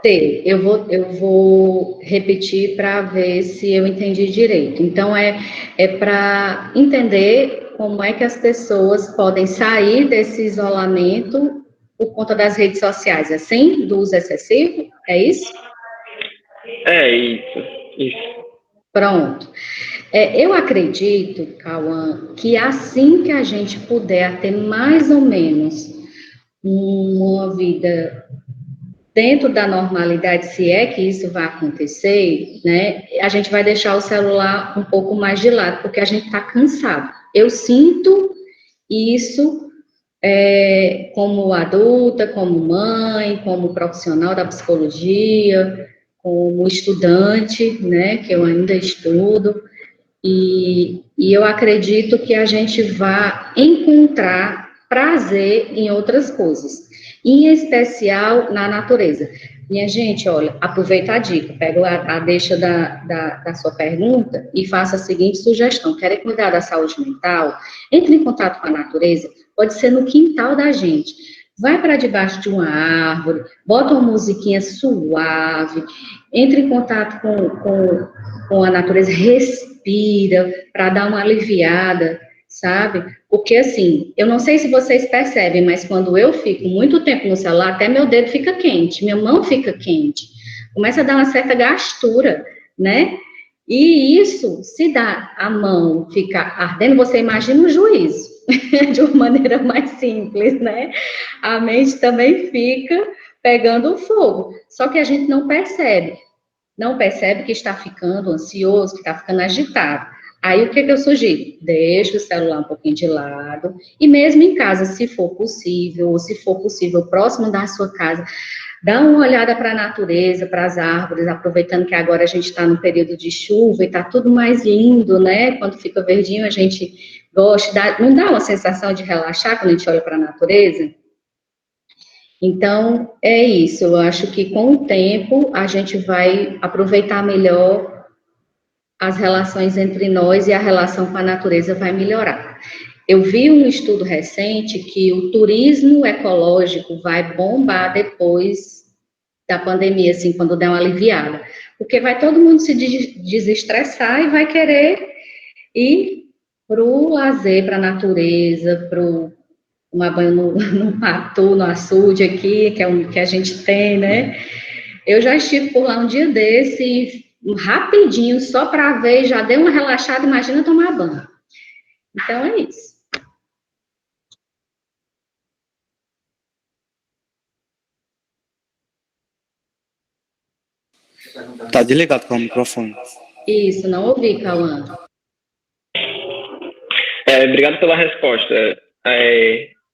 Sim, eu vou repetir para ver se eu entendi direito. Então, é para entender como é que as pessoas podem sair desse isolamento por conta das redes sociais, assim, do uso excessivo, é isso? É isso. Pronto. Eu acredito, Cauã, que assim que a gente puder ter mais ou menos uma vida dentro da normalidade, se é que isso vai acontecer, né, a gente vai deixar o celular um pouco mais de lado, porque a gente está cansado. Eu sinto isso como adulta, como mãe, como profissional da psicologia, como estudante, né, que eu ainda estudo, e eu acredito que a gente vai encontrar prazer em outras coisas, em especial na natureza. Minha gente, olha, aproveita a dica, pega a deixa da sua pergunta e faça a seguinte sugestão: querem cuidar da saúde mental? Entre em contato com a natureza, pode ser no quintal da gente. Vai para debaixo de uma árvore, bota uma musiquinha suave, entre em contato com a natureza, respira para dar uma aliviada, sabe? Porque assim, eu não sei se vocês percebem, mas quando eu fico muito tempo no celular, até meu dedo fica quente, minha mão fica quente, começa a dar uma certa gastura, né? E isso, se dá a mão ficar ardendo, você imagina o juízo, de uma maneira mais simples, né? A mente também fica pegando fogo, só que a gente não percebe que está ficando ansioso, que está ficando agitado. Aí, o que eu sugiro? Deixa o celular um pouquinho de lado, e mesmo em casa, se for possível, ou se for possível, próximo da sua casa, dá uma olhada para a natureza, para as árvores, aproveitando que agora a gente está no período de chuva e está tudo mais lindo, né? Quando fica verdinho, a gente gosta, não dá uma sensação de relaxar quando a gente olha para a natureza? Então, é isso. Eu acho que com o tempo a gente vai aproveitar melhor as relações entre nós e a relação com a natureza vai melhorar. Eu vi um estudo recente que o turismo ecológico vai bombar depois da pandemia, assim, quando der uma aliviada. Porque vai todo mundo se desestressar e vai querer ir para o lazer, para a natureza, para tomar banho no patu, no açude aqui, que é um que a gente tem, né? Eu já estive por lá um dia desse, rapidinho, só para ver, já deu uma relaxada, imagina tomar banho. Então é isso. Tá desligado com o microfone. Isso, não ouvi, Cauã. Obrigado pela resposta.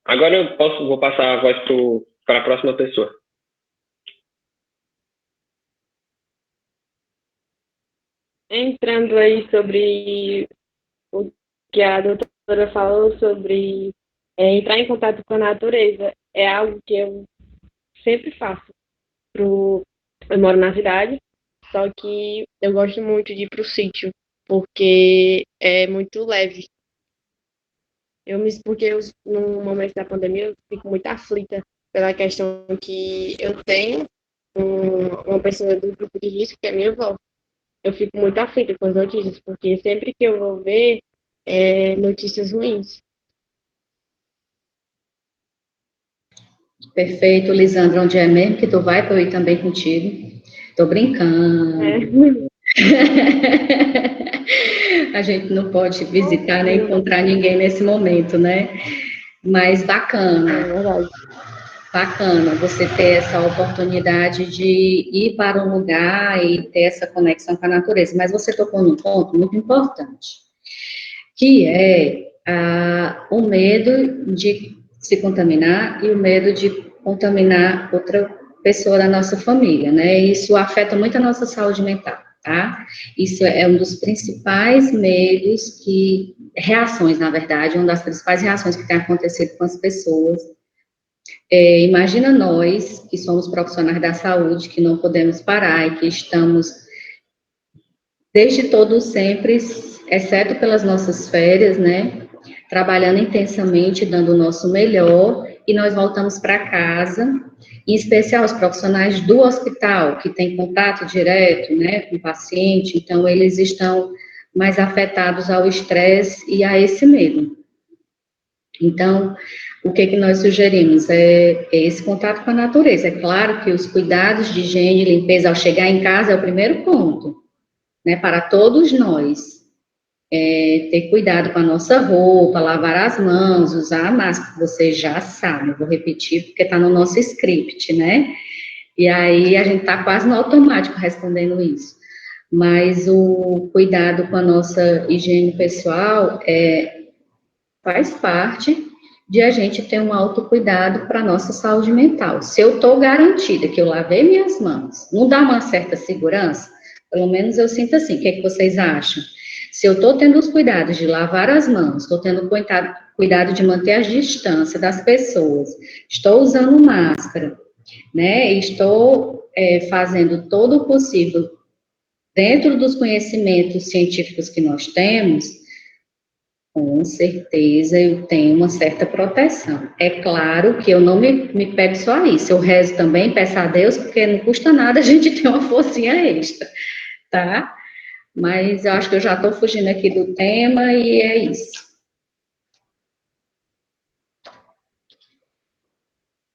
Agora vou passar a voz para a próxima pessoa. Entrando aí sobre o que a doutora falou sobre entrar em contato com a natureza, é algo que eu sempre faço. Eu moro na cidade, só que eu gosto muito de ir para o sítio, porque é muito leve. Porque no momento da pandemia eu fico muito aflita pela questão que eu tenho uma pessoa do grupo de risco, que é minha avó. Eu fico muito aflita com as notícias, porque sempre que eu vou ver notícias ruins. Perfeito, Lisandra, onde é mesmo que tu vai para eu ir também contigo? Tô brincando. A gente não pode visitar nem encontrar ninguém nesse momento, né? Mas bacana. É verdade. Bacana você ter essa oportunidade de ir para um lugar e ter essa conexão com a natureza. Mas você tocou num ponto muito importante, que é o medo de se contaminar e o medo de contaminar outra pessoa da nossa família, né? Isso afeta muito a nossa saúde mental, tá? Isso é um dos principais medos reações, na verdade, uma das principais reações que tem acontecido com as pessoas. Imagina nós, que somos profissionais da saúde, que não podemos parar e que estamos desde todo sempre, exceto pelas nossas férias, né, trabalhando intensamente, dando o nosso melhor, e nós voltamos para casa, em especial os profissionais do hospital, que têm contato direto, né, com o paciente, então eles estão mais afetados ao estresse e a esse medo. Então, o que nós sugerimos é esse contato com a natureza. É claro que os cuidados de higiene e limpeza ao chegar em casa é o primeiro ponto, né, para todos nós. Ter cuidado com a nossa roupa, lavar as mãos, usar a máscara, vocês já sabem, vou repetir porque está no nosso script, né? E aí a gente está quase no automático respondendo isso. Mas o cuidado com a nossa higiene pessoal faz parte de a gente ter um autocuidado para a nossa saúde mental. Se eu estou garantida que eu lavei minhas mãos, não dá uma certa segurança? Pelo menos eu sinto assim. O que é que vocês acham? Se eu estou tendo os cuidados de lavar as mãos, estou tendo cuidado de manter a distância das pessoas, estou usando máscara, né? Estou fazendo todo o possível dentro dos conhecimentos científicos que nós temos, com certeza eu tenho uma certa proteção. É claro que eu não me pego só a isso, eu rezo também, peço a Deus, porque não custa nada a gente ter uma forcinha extra, tá? Mas eu acho que eu já estou fugindo aqui do tema e é isso.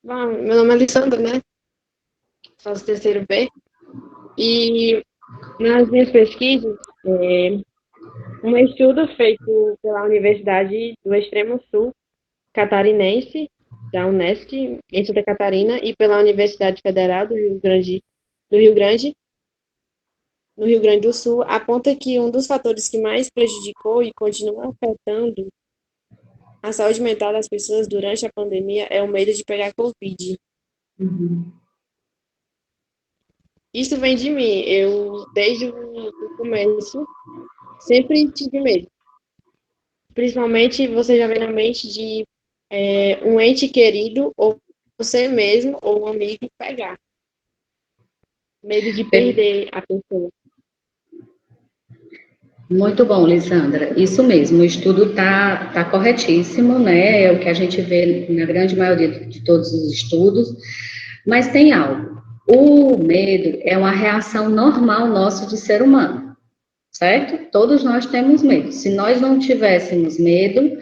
Bom, meu nome é Alessandra, né? Faço terceiro B. E nas minhas pesquisas, um estudo feito pela Universidade do Extremo Sul Catarinense, da Unesp, em Santa Catarina, e pela Universidade Federal do Rio Grande, no Rio Grande do Sul, aponta que um dos fatores que mais prejudicou e continua afetando a saúde mental das pessoas durante a pandemia é o medo de pegar Covid. Uhum. Isso vem de mim. Eu, desde o começo, sempre tive medo. Principalmente, você já vem na mente de um ente querido, ou você mesmo, ou um amigo pegar. Medo de perder a pessoa. Muito bom, Lisandra. Isso mesmo, o estudo tá corretíssimo, né? É o que a gente vê na grande maioria de todos os estudos, mas tem algo. O medo é uma reação normal nossa de ser humano, certo? Todos nós temos medo. Se nós não tivéssemos medo,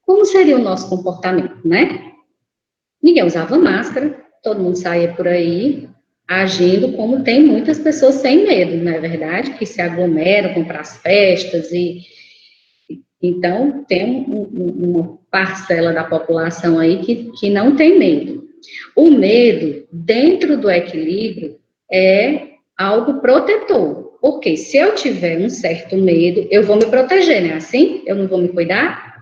como seria o nosso comportamento, né? Ninguém usava máscara, todo mundo saía por aí agindo como tem muitas pessoas sem medo, não é verdade? Que se aglomeram, vão para as festas e então tem uma parcela da população aí que não tem medo. O medo, dentro do equilíbrio, é algo protetor, porque se eu tiver um certo medo, eu vou me proteger, né? Assim, eu não vou me cuidar.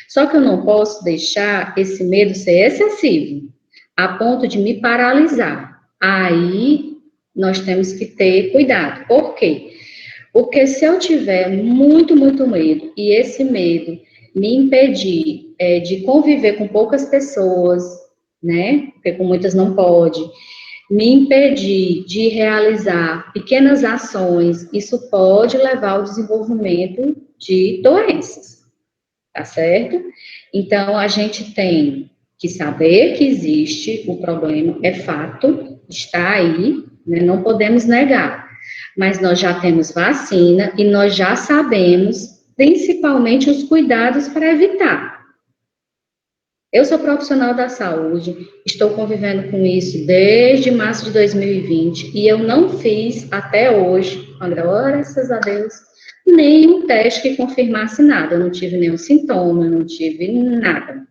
Só que eu não posso deixar esse medo ser excessivo, a ponto de me paralisar. Aí nós temos que ter cuidado. Por quê? Porque se eu tiver muito, muito medo, e esse medo me impedir de conviver com poucas pessoas, né? Porque com muitas não pode, me impedir de realizar pequenas ações, isso pode levar ao desenvolvimento de doenças, tá certo? Então, a gente tem que saber que existe o problema, é fato, está aí, né? Não podemos negar. Mas nós já temos vacina e nós já sabemos, principalmente, os cuidados para evitar. Eu sou profissional da saúde, estou convivendo com isso desde março de 2020 e eu não fiz até hoje, graças a Deus, nenhum teste que confirmasse nada. Eu não tive nenhum sintoma, não tive nada.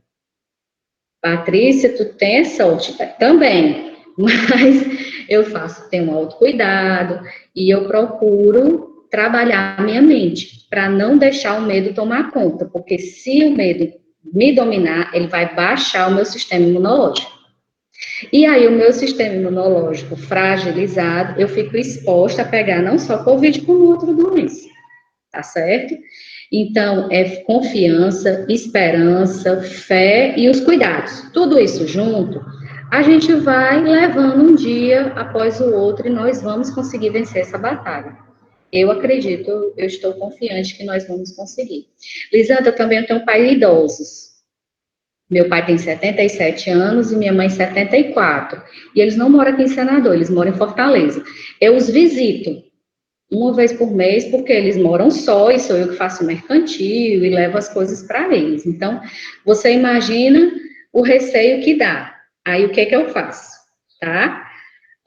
Patrícia, tu tem sorte também, mas eu tenho um autocuidado e eu procuro trabalhar a minha mente para não deixar o medo tomar conta, porque se o medo me dominar, ele vai baixar o meu sistema imunológico. E aí, o meu sistema imunológico fragilizado, eu fico exposta a pegar não só Covid, como outra doença, tá certo? Então, é confiança, esperança, fé e os cuidados. Tudo isso junto, a gente vai levando um dia após o outro e nós vamos conseguir vencer essa batalha. Eu acredito, eu estou confiante que nós vamos conseguir. Lisandra, também eu tenho um pai de idosos. Meu pai tem 77 anos e minha mãe 74. E eles não moram aqui em Senador, eles moram em Fortaleza. Eu os visito uma vez por mês, porque eles moram só e sou eu que faço mercantil e levo as coisas para eles. Então, você imagina o receio que dá. Aí, o que que eu faço? Tá?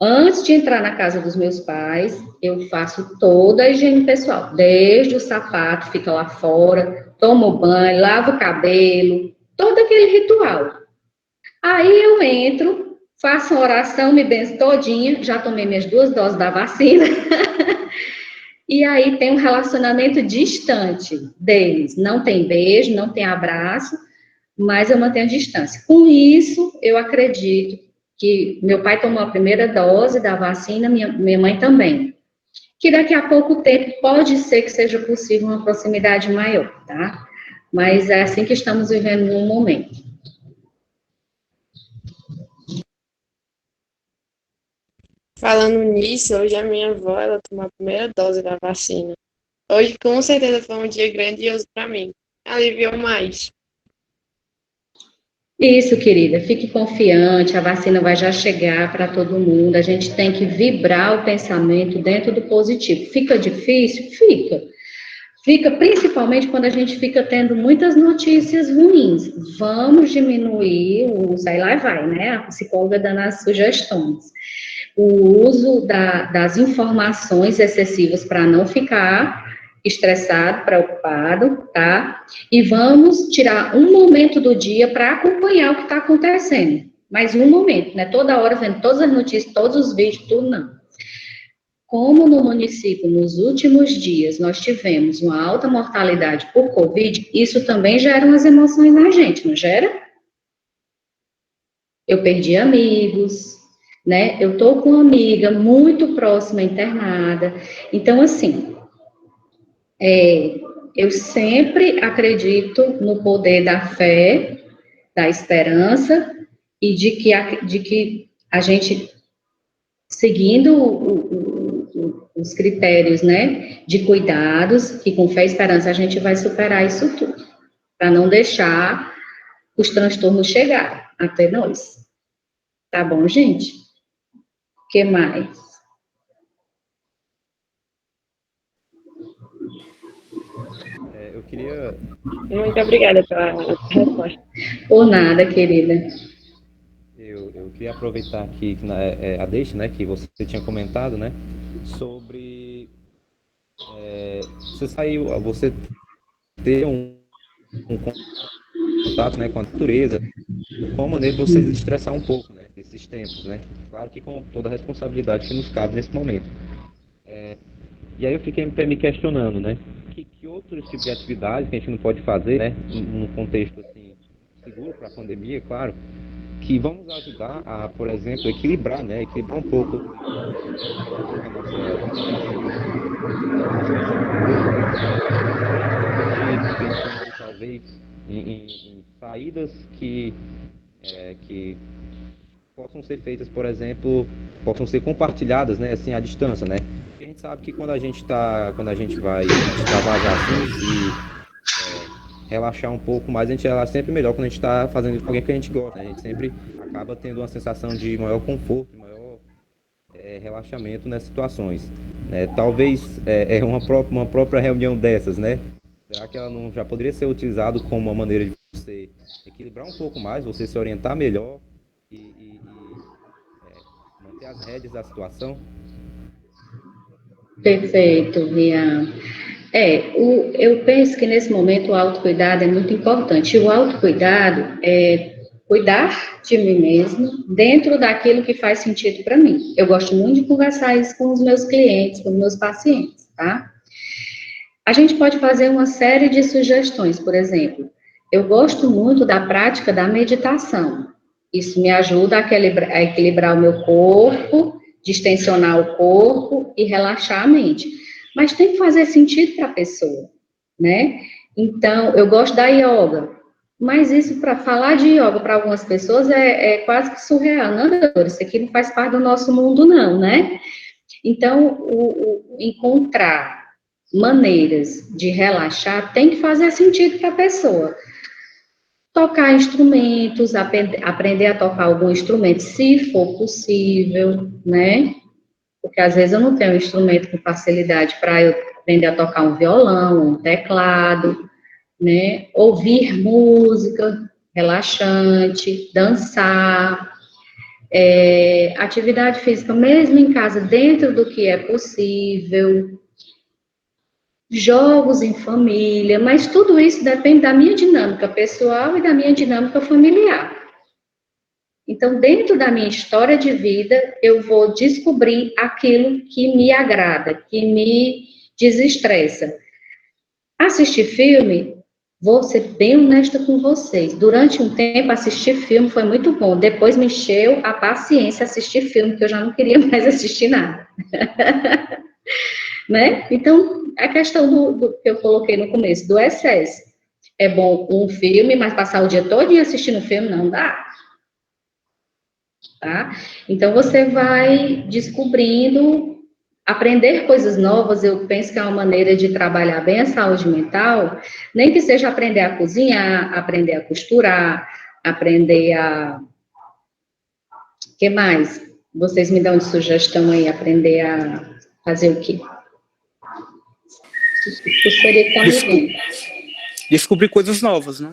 Antes de entrar na casa dos meus pais, eu faço toda a higiene pessoal, desde o sapato, fica lá fora, tomo banho, lavo o cabelo, todo aquele ritual. Aí eu entro, faço uma oração, me benzo todinha, já tomei minhas 2 doses da vacina, e aí tem um relacionamento distante deles. Não tem beijo, não tem abraço, mas eu mantenho a distância. Com isso, eu acredito que meu pai tomou a primeira dose da vacina, minha mãe também. Que daqui a pouco tempo pode ser que seja possível uma proximidade maior, tá? Mas é assim que estamos vivendo no momento. Falando nisso, hoje a minha avó, ela tomou a primeira dose da vacina. Hoje, com certeza, foi um dia grandioso para mim. Aliviou mais. Isso, querida, fique confiante, a vacina vai já chegar para todo mundo, a gente tem que vibrar o pensamento dentro do positivo. Fica difícil? Fica. Fica principalmente quando a gente fica tendo muitas notícias ruins. Vamos diminuir o uso, aí lá vai, né? A psicóloga dando as sugestões. O uso das informações excessivas para não ficar estressado, preocupado, tá? E vamos tirar um momento do dia para acompanhar o que está acontecendo. Mas um momento, né? Toda hora vendo todas as notícias, todos os vídeos, tudo não. Como no município, nos últimos dias, nós tivemos uma alta mortalidade por Covid, isso também gera umas emoções na gente, não gera? Eu perdi amigos, né? Eu tô com uma amiga muito próxima internada. Então, assim, eu sempre acredito no poder da fé, da esperança e de que a gente, seguindo os critérios, né, de cuidados, que com fé e esperança a gente vai superar isso tudo, para não deixar os transtornos chegar até nós. Tá bom, gente? O que mais? Eu queria, Muito obrigada pela resposta. Por nada, querida. eu queria aproveitar aqui a deixa, né, que você tinha comentado, né, sobre você ter um contato, né, com a natureza, qual maneira de você desestressar um pouco, né, desses tempos, né? Claro que com toda a responsabilidade que nos cabe nesse momento. E aí eu fiquei me questionando, né? Que outros tipos de atividades que a gente não pode fazer, né? Num contexto assim seguro para a pandemia, claro, que vão nos ajudar a, por exemplo, equilibrar, né? Equilibrar um pouco a nossa pensando talvez em saídas que possam ser feitas, por exemplo, possam ser compartilhadas, né, assim, à distância, né? Porque a gente sabe que quando a gente vai extravasar assim e relaxar um pouco mais, a gente relaxa sempre melhor quando a gente está fazendo isso com alguém que a gente gosta, né? A gente sempre acaba tendo uma sensação de maior conforto, maior relaxamento nessas situações, né? Talvez uma própria reunião dessas, né? Será que ela não já poderia ser utilizado como uma maneira de você equilibrar um pouco mais, você se orientar melhor e manter as rédeas da situação? Perfeito, Rian. Eu penso que nesse momento o autocuidado é muito importante. E o autocuidado é cuidar de mim mesmo dentro daquilo que faz sentido para mim. Eu gosto muito de conversar isso com os meus clientes, com os meus pacientes, tá? A gente pode fazer uma série de sugestões, por exemplo, eu gosto muito da prática da meditação. Isso me ajuda a equilibrar o meu corpo, distensionar o corpo e relaxar a mente. Mas tem que fazer sentido para a pessoa, né? Então, eu gosto da yoga, mas isso, para falar de yoga para algumas pessoas, é quase que surreal. Não, doutora, isso aqui não faz parte do nosso mundo, não, né? Então, encontrar maneiras de relaxar tem que fazer sentido para a pessoa. Tocar instrumentos, aprender a tocar algum instrumento, se for possível, né? Porque às vezes eu não tenho um instrumento com facilidade para eu aprender a tocar um violão, um teclado, né? Ouvir música relaxante, dançar, atividade física, mesmo em casa, dentro do que é possível, jogos em família, mas tudo isso depende da minha dinâmica pessoal e da minha dinâmica familiar. Então, dentro da minha história de vida, eu vou descobrir aquilo que me agrada, que me desestressa. Assistir filme, vou ser bem honesta com vocês. Durante um tempo, assistir filme foi muito bom. Depois me encheu a paciência assistir filme, que eu já não queria mais assistir nada. Né? Então, a questão do que eu coloquei no começo, do excesso. É bom um filme, mas passar o dia todo assistindo um filme não dá. Tá? Então, você vai descobrindo, aprender coisas novas, eu penso que é uma maneira de trabalhar bem a saúde mental, nem que seja aprender a cozinhar, aprender a costurar, aprender a... O que mais? Vocês me dão de sugestão aí, aprender a fazer o quê? Gostaria que tá me vendo. Descobrir coisas novas, né?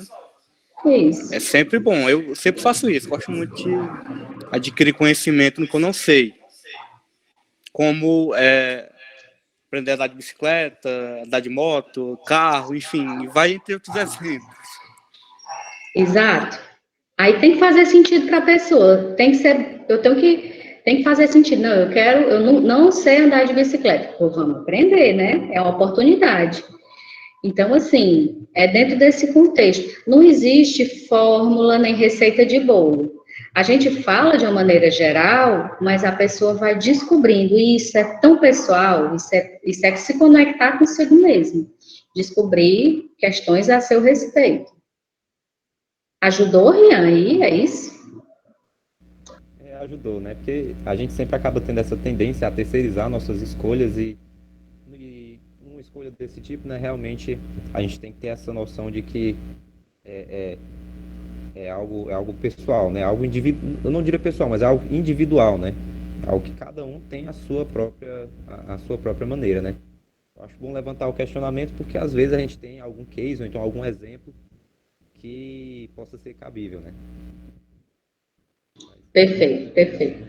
Isso. É sempre bom. Eu sempre faço isso. Gosto muito de adquirir conhecimento no que eu não sei. Como aprender a andar de bicicleta, andar de moto, carro, enfim, vai entre outros exemplos. Exato. Aí tem que fazer sentido para a pessoa. Tem que fazer sentido. Não, eu não sei andar de bicicleta. Pô, vamos aprender, né? É uma oportunidade. Então, assim, é dentro desse contexto. Não existe fórmula nem receita de bolo. A gente fala de uma maneira geral, mas a pessoa vai descobrindo, e isso é tão pessoal, isso é se conectar consigo mesmo. Descobrir questões a seu respeito. Ajudou, Rian, aí? É isso? Ajudou, né? Porque a gente sempre acaba tendo essa tendência a terceirizar nossas escolhas e uma escolha desse tipo, né? Realmente a gente tem que ter essa noção de que é algo pessoal, né? Algo individual, eu não diria pessoal, mas é algo individual, né? Algo que cada um tem a sua própria maneira, né? Eu acho bom levantar o questionamento porque às vezes a gente tem algum case ou então algum exemplo que possa ser cabível, né? Perfeito, perfeito.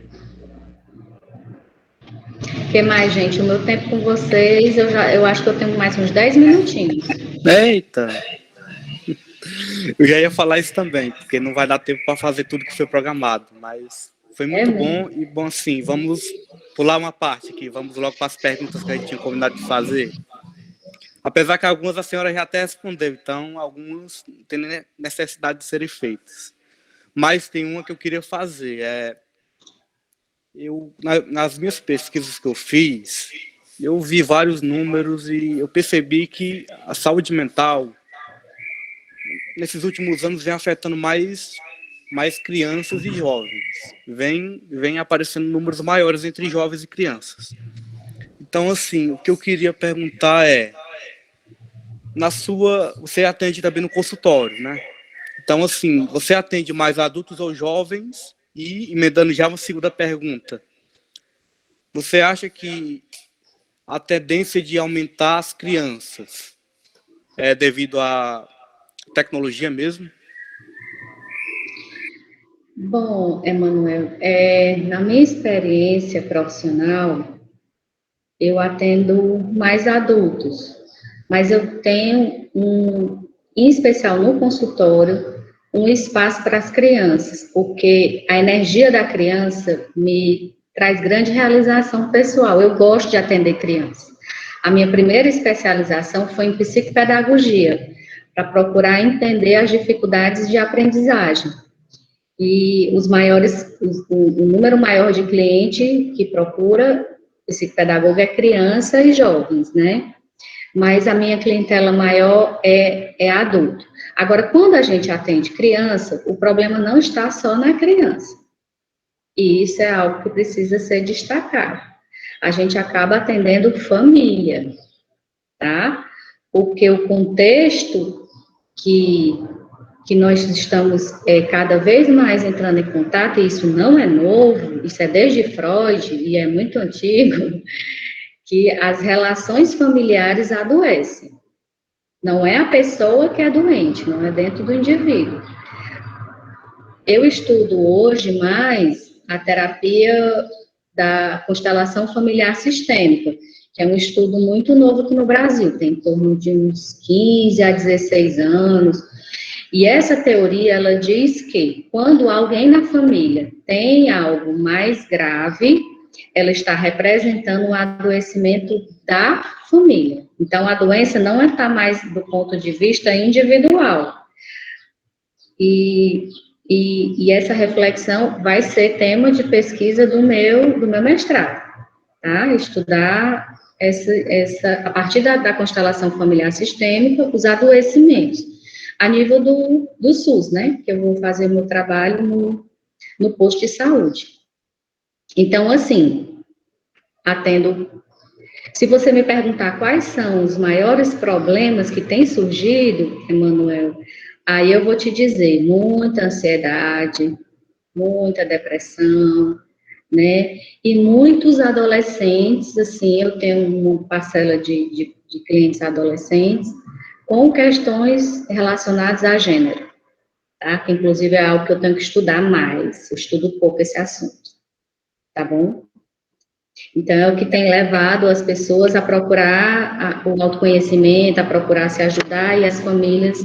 O que mais, gente? O meu tempo com vocês, eu acho que eu tenho mais uns 10 minutinhos. Eita! Eu já ia falar isso também, porque não vai dar tempo para fazer tudo que foi programado, mas foi muito bom e bom assim. Vamos pular uma parte aqui, vamos logo para as perguntas que a gente tinha combinado de fazer. Apesar que algumas a senhora já até respondeu, então algumas não tem necessidade de serem feitas. Mas tem uma que eu queria fazer. Nas minhas pesquisas que eu fiz, eu vi vários números e eu percebi que a saúde mental, nesses últimos anos, vem afetando mais crianças e jovens. Vem aparecendo números maiores entre jovens e crianças. Então, assim, o que eu queria perguntar você atende também no consultório, né? Então, assim, você atende mais adultos ou jovens? E, emendando já uma segunda pergunta, você acha que a tendência de aumentar as crianças é devido à tecnologia mesmo? Bom, Emanuel, na minha experiência profissional, eu atendo mais adultos, mas eu tenho, em especial no consultório, um espaço para as crianças, porque a energia da criança me traz grande realização pessoal. Eu gosto de atender crianças. A minha primeira especialização foi em psicopedagogia, para procurar entender as dificuldades de aprendizagem. E o número maior de cliente que procura psicopedagogo é criança e jovens, né? Mas a minha clientela maior é adulto. Agora, quando a gente atende criança, o problema não está só na criança. E isso é algo que precisa ser destacado. A gente acaba atendendo família, tá? Porque o contexto que nós estamos cada vez mais entrando em contato, e isso não é novo, isso é desde Freud, e é muito antigo, que as relações familiares adoecem. Não é a pessoa que é doente, não é dentro do indivíduo. Eu estudo hoje mais a terapia da constelação familiar sistêmica, que é um estudo muito novo aqui no Brasil, tem em torno de uns 15 a 16 anos, E essa teoria, ela diz que quando alguém na família tem algo mais grave, ela está representando um adoecimento da família. Então, a doença não está mais do ponto de vista individual. E essa reflexão vai ser tema de pesquisa do meu mestrado, tá? Estudar a partir da constelação familiar sistêmica, os adoecimentos, a nível do SUS, né? Que eu vou fazer meu trabalho no posto de saúde. Então, assim, se você me perguntar quais são os maiores problemas que têm surgido, Emanuel, aí eu vou te dizer, muita ansiedade, muita depressão, né? E muitos adolescentes, assim, eu tenho uma parcela de clientes adolescentes com questões relacionadas a gênero, tá? Que inclusive é algo que eu tenho que estudar mais, eu estudo pouco esse assunto, tá bom? Então, é o que tem levado as pessoas a procurar o autoconhecimento, a procurar se ajudar, e as famílias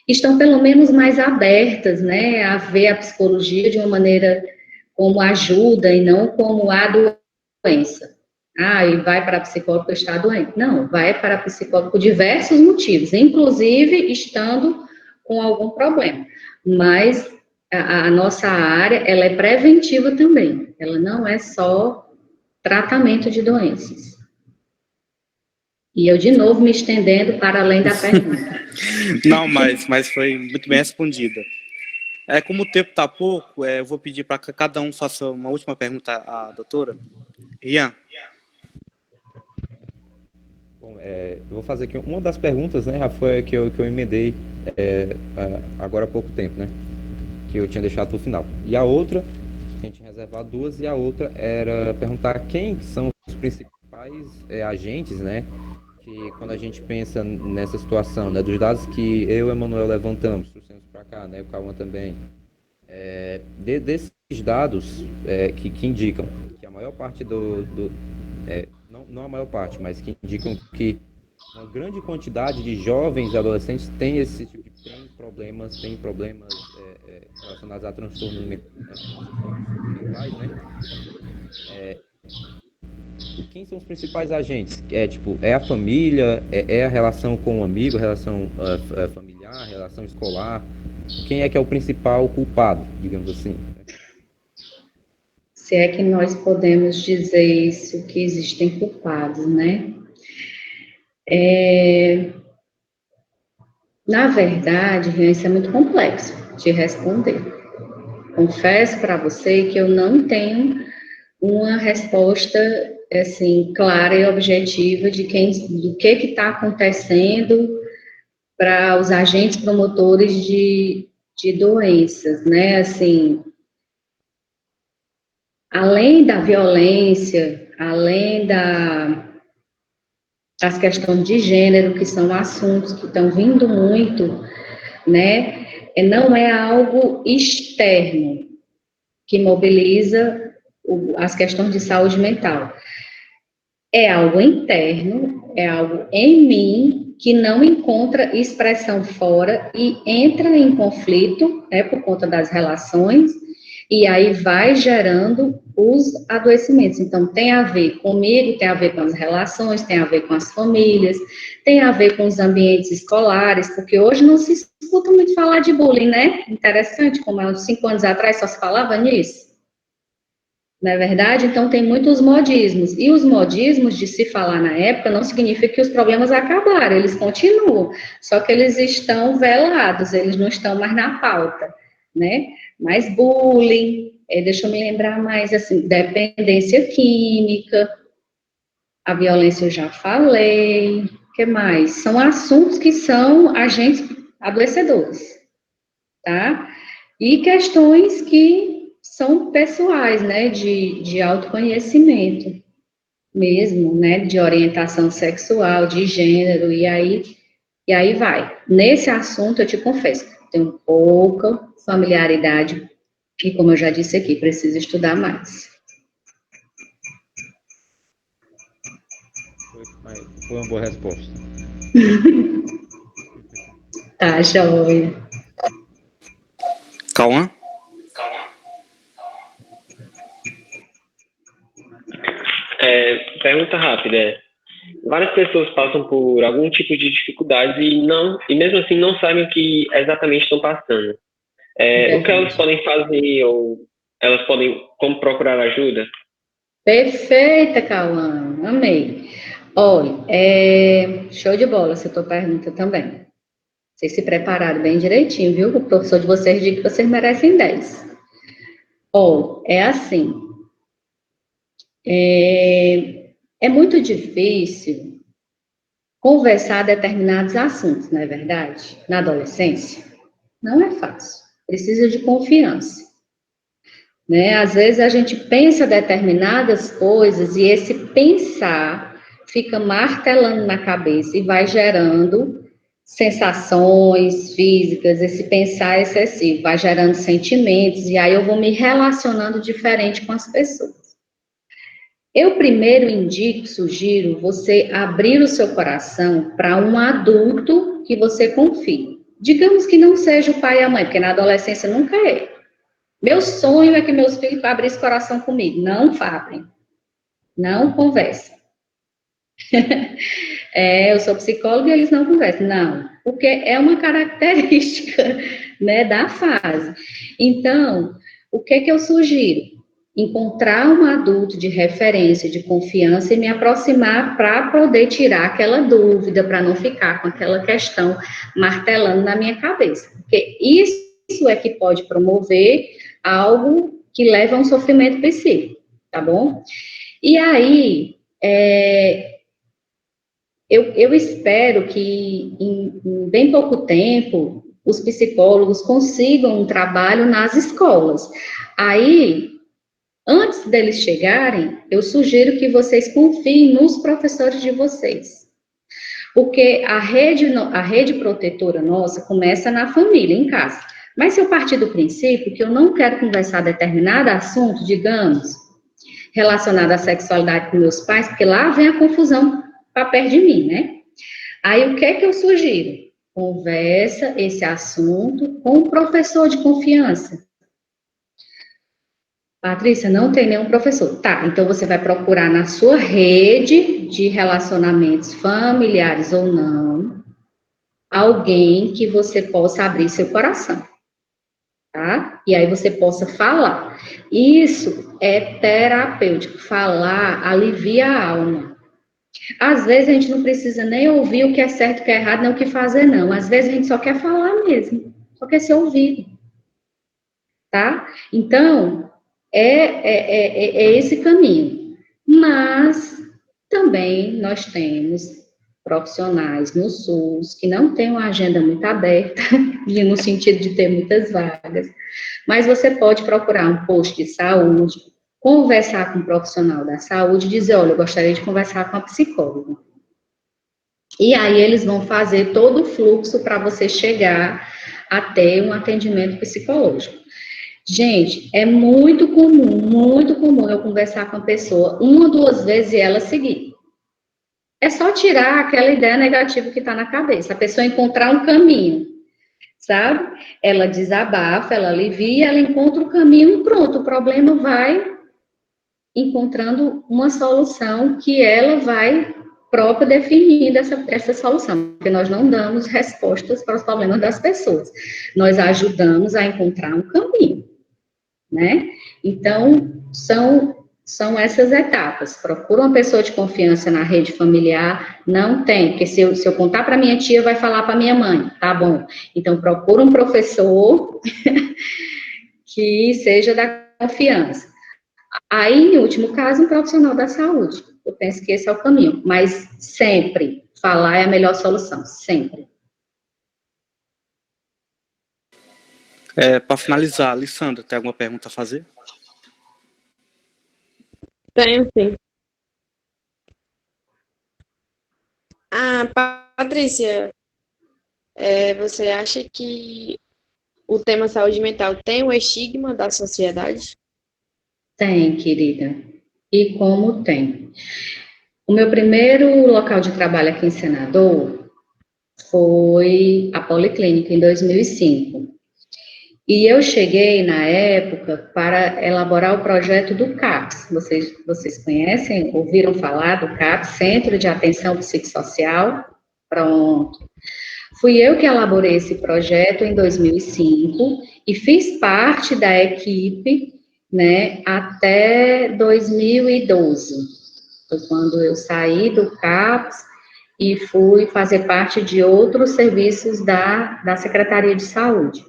estão pelo menos mais abertas, né, a ver a psicologia de uma maneira como ajuda e não como a doença. Ah, e vai para a psicóloga porque está doente. Não, vai para a psicóloga por diversos motivos, inclusive estando com algum problema. Mas a nossa área, ela é preventiva também, ela não é só tratamento de doenças. E eu, de novo, me estendendo para além da pergunta. Não, mas foi muito bem respondida. Como o tempo está pouco, eu vou pedir para que cada um faça uma última pergunta à doutora. Rian. Bom, eu vou fazer aqui uma das perguntas, né, Rafael, que eu emendei agora há pouco tempo, né, que eu tinha deixado para o final. E a outra, a gente tinha reservado duas, e a outra era perguntar quem são os principais agentes, né, que quando a gente pensa nessa situação, né, dos dados que eu e o Emanuel levantamos, trouxemos para cá, né, o Cauã também, desses dados que indicam que a maior parte não a maior parte, mas que indicam que uma grande quantidade de jovens e adolescentes tem problemas relacionados a transtornos mentais, né? Quem são os principais agentes? É a família, é a relação com o amigo, a relação familiar, a relação escolar? Quem é que é o principal culpado, digamos assim? Se é que nós podemos dizer isso, que existem culpados, né? Na verdade, isso é muito complexo de responder. Confesso para você que eu não tenho uma resposta, assim, clara e objetiva do que está acontecendo para os agentes promotores de doenças, né? Assim, além da violência, além das questões de gênero, que são assuntos que estão vindo muito, né? Não é algo externo que mobiliza as questões de saúde mental. É algo interno, é algo em mim que não encontra expressão fora e entra em conflito, né, por conta das relações, e aí vai gerando os adoecimentos. Então, tem a ver comigo, tem a ver com as relações, tem a ver com as famílias, tem a ver com os ambientes escolares, porque hoje não se escuta muito falar de bullying, né? Interessante, como há uns 5 anos atrás só se falava nisso. Não é verdade? Então, tem muitos modismos. E os modismos de se falar na época não significa que os problemas acabaram, eles continuam. Só que eles estão velados, eles não estão mais na pauta, né? Mas bullying, deixa eu me lembrar mais, assim, dependência química, a violência eu já falei, o que mais? São assuntos que são agentes adoecedores, tá? E questões que são pessoais, né, de autoconhecimento mesmo, né, de orientação sexual, de gênero, e aí vai. Nesse assunto, eu te confesso, tenho pouca familiaridade, e como eu já disse aqui, preciso estudar mais. Foi uma boa resposta. Tá, joia. Cauã? Pergunta rápida. Várias pessoas passam por algum tipo de dificuldade e mesmo assim não sabem o que exatamente estão passando. O que elas podem fazer ou elas podem como procurar ajuda? Perfeita, Cauã, amei. Olha, show de bola essa tua pergunta também. Vocês se prepararam bem direitinho, viu? O professor de vocês diz que vocês merecem 10. Olha, é assim, é muito difícil conversar determinados assuntos, não é verdade? Na adolescência, não é fácil. Precisa de confiança, né? Às vezes a gente pensa determinadas coisas e esse pensar fica martelando na cabeça e vai gerando sensações físicas, esse pensar excessivo, vai gerando sentimentos, e aí eu vou me relacionando diferente com as pessoas. Eu primeiro sugiro você abrir o seu coração para um adulto que você confie. Digamos que não seja o pai e a mãe, porque na adolescência nunca é. Meu sonho é que meus filhos abrissem coração comigo. Não fabrem. Não conversem. Eu sou psicóloga e eles não conversam. Não, porque é uma característica, né, da fase. Então, o que eu sugiro? Encontrar um adulto de referência, de confiança e me aproximar para poder tirar aquela dúvida, para não ficar com aquela questão martelando na minha cabeça. Porque isso é que pode promover algo que leva a um sofrimento psíquico, tá bom? E aí, eu espero que em bem pouco tempo os psicólogos consigam um trabalho nas escolas. Aí, antes deles chegarem, eu sugiro que vocês confiem nos professores de vocês. Porque a rede protetora nossa começa na família, em casa. Mas se eu partir do princípio que eu não quero conversar determinado assunto, digamos, relacionado à sexualidade com meus pais, porque lá vem a confusão para perto de mim, né? Aí, o que é que eu sugiro? Conversa esse assunto com um professor de confiança. Patrícia, não tem nenhum professor. Tá, então você vai procurar na sua rede de relacionamentos familiares ou não, alguém que você possa abrir seu coração, tá? E aí você possa falar. Isso é terapêutico. Falar alivia a alma. Às vezes a gente não precisa nem ouvir o que é certo, o que é errado, nem o que fazer, não. Às vezes a gente só quer falar mesmo, só quer ser ouvido, tá? Então, é esse caminho. Mas também nós temos profissionais no SUS que não têm uma agenda muito aberta, no sentido de ter muitas vagas, mas você pode procurar um posto de saúde, conversar com um profissional da saúde e dizer, olha, eu gostaria de conversar com a psicóloga. E aí eles vão fazer todo o fluxo para você chegar até um atendimento psicológico. Gente, é muito comum eu conversar com a pessoa 1 ou 2 vezes e ela seguir. É só tirar aquela ideia negativa que está na cabeça, a pessoa encontrar um caminho, sabe? Ela desabafa, ela alivia, ela encontra o caminho e pronto, o problema vai encontrando uma solução que ela vai própria definindo essa solução, porque nós não damos respostas para os problemas das pessoas, nós ajudamos a encontrar um caminho, né? Então, são essas etapas. Procura uma pessoa de confiança na rede familiar, não tem, porque se eu contar para minha tia, vai falar para minha mãe, tá bom? Então, procura um professor que seja da confiança. Aí, em último caso, um profissional da saúde. Eu penso que esse é o caminho, mas sempre falar é a melhor solução, sempre. Para finalizar, Alessandra, tem alguma pergunta a fazer? Tenho, sim. Patrícia, você acha que o tema saúde mental tem um estigma da sociedade? Tem, querida. E como tem? O meu primeiro local de trabalho aqui em Senador foi a Policlínica, em 2005. E eu cheguei, na época, para elaborar o projeto do CAPS. Vocês conhecem, ouviram falar do CAPS, Centro de Atenção Psicossocial? Pronto. Fui eu que elaborei esse projeto em 2005 e fiz parte da equipe, né, até 2012. Foi quando eu saí do CAPS e fui fazer parte de outros serviços da Secretaria de Saúde.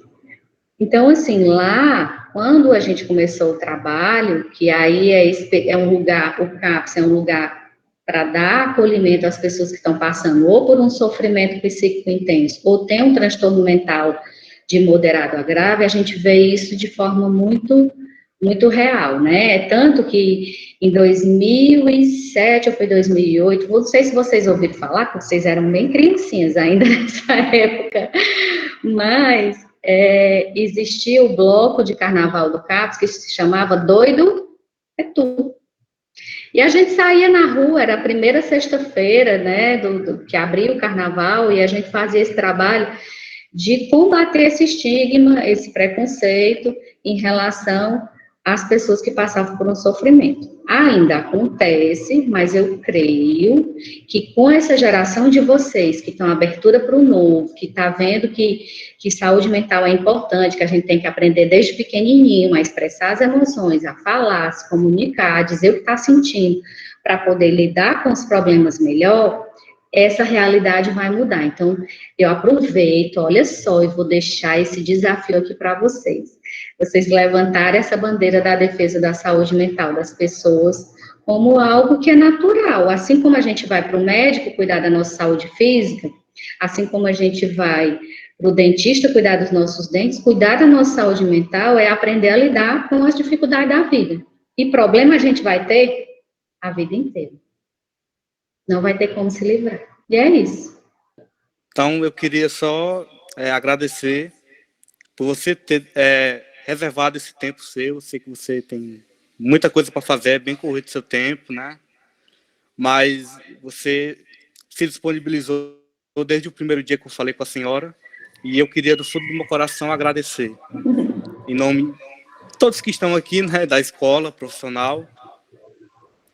Então, assim, lá, quando a gente começou o trabalho, que aí é um lugar, o CAPS é um lugar para dar acolhimento às pessoas que estão passando ou por um sofrimento psíquico intenso, ou tem um transtorno mental de moderado a grave, a gente vê isso de forma muito, muito real, né? Tanto que em 2007 ou foi 2008, não sei se vocês ouviram falar, porque vocês eram bem criancinhas ainda nessa época, mas existia o bloco de carnaval do CAPS, que se chamava Doido é Tu. E a gente saía na rua, era a primeira sexta-feira, né, que abria o carnaval, e a gente fazia esse trabalho de combater esse estigma, esse preconceito em relação às pessoas que passavam por um sofrimento. Ainda acontece, mas eu creio que com essa geração de vocês, que estão abertura para o novo, que está vendo que saúde mental é importante, que a gente tem que aprender desde pequenininho a expressar as emoções, a falar, a se comunicar, a dizer o que está sentindo, para poder lidar com os problemas melhor, essa realidade vai mudar. Então, eu aproveito, olha só, e vou deixar esse desafio aqui para vocês. Vocês levantarem essa bandeira da defesa da saúde mental das pessoas como algo que é natural. Assim como a gente vai para o médico cuidar da nossa saúde física, assim como a gente vai para o dentista cuidar dos nossos dentes, cuidar da nossa saúde mental é aprender a lidar com as dificuldades da vida. E problema a gente vai ter a vida inteira. Não vai ter como se livrar. E é isso. Então, eu queria só agradecer por você ter reservado esse tempo seu. Eu sei que você tem muita coisa para fazer, é bem corrido o seu tempo, né? Mas você se disponibilizou desde o primeiro dia que eu falei com a senhora, e eu queria, do fundo do meu coração, agradecer. Em nome de todos que estão aqui, né, da escola profissional,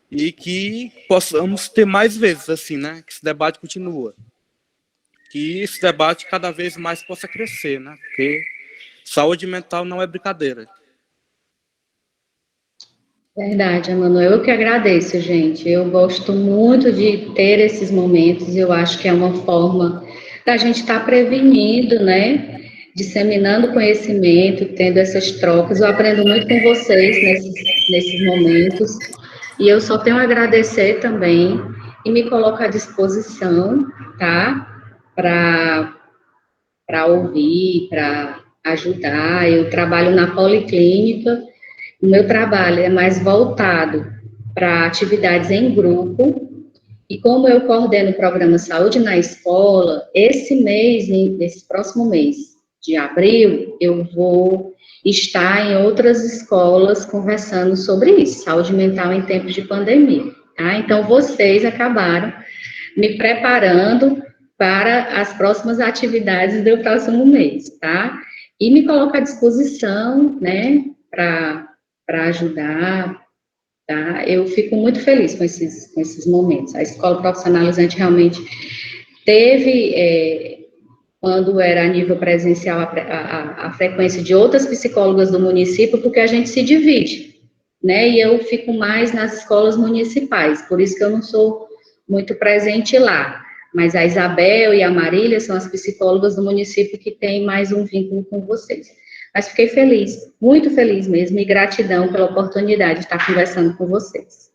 e que possamos ter mais vezes, assim, né? Que esse debate continua. Que esse debate cada vez mais possa crescer, né? Porque saúde mental não é brincadeira. Verdade, Emanuel. Eu que agradeço, gente. Eu gosto muito de ter esses momentos. Eu acho que é uma forma da gente estar prevenindo, né? Disseminando conhecimento, tendo essas trocas. Eu aprendo muito com vocês nesses momentos. E eu só tenho a agradecer também e me coloco à disposição, tá? Para ouvir, para ajudar. Eu trabalho na policlínica. O meu trabalho é mais voltado para atividades em grupo, e como eu coordeno o programa Saúde na Escola, esse próximo mês de abril, eu vou estar em outras escolas conversando sobre isso, saúde mental em tempos de pandemia, tá? Então, vocês acabaram me preparando para as próximas atividades do próximo mês, tá? E me coloco à disposição, né, para ajudar, tá? Eu fico muito feliz com esses momentos. A escola profissionalizante realmente teve, quando era a nível presencial, a frequência de outras psicólogas do município, porque a gente se divide, né? E eu fico mais nas escolas municipais, por isso que eu não sou muito presente lá. Mas a Isabel e a Marília são as psicólogas do município que têm mais um vínculo com vocês. Mas fiquei feliz, muito feliz mesmo, e gratidão pela oportunidade de estar conversando com vocês.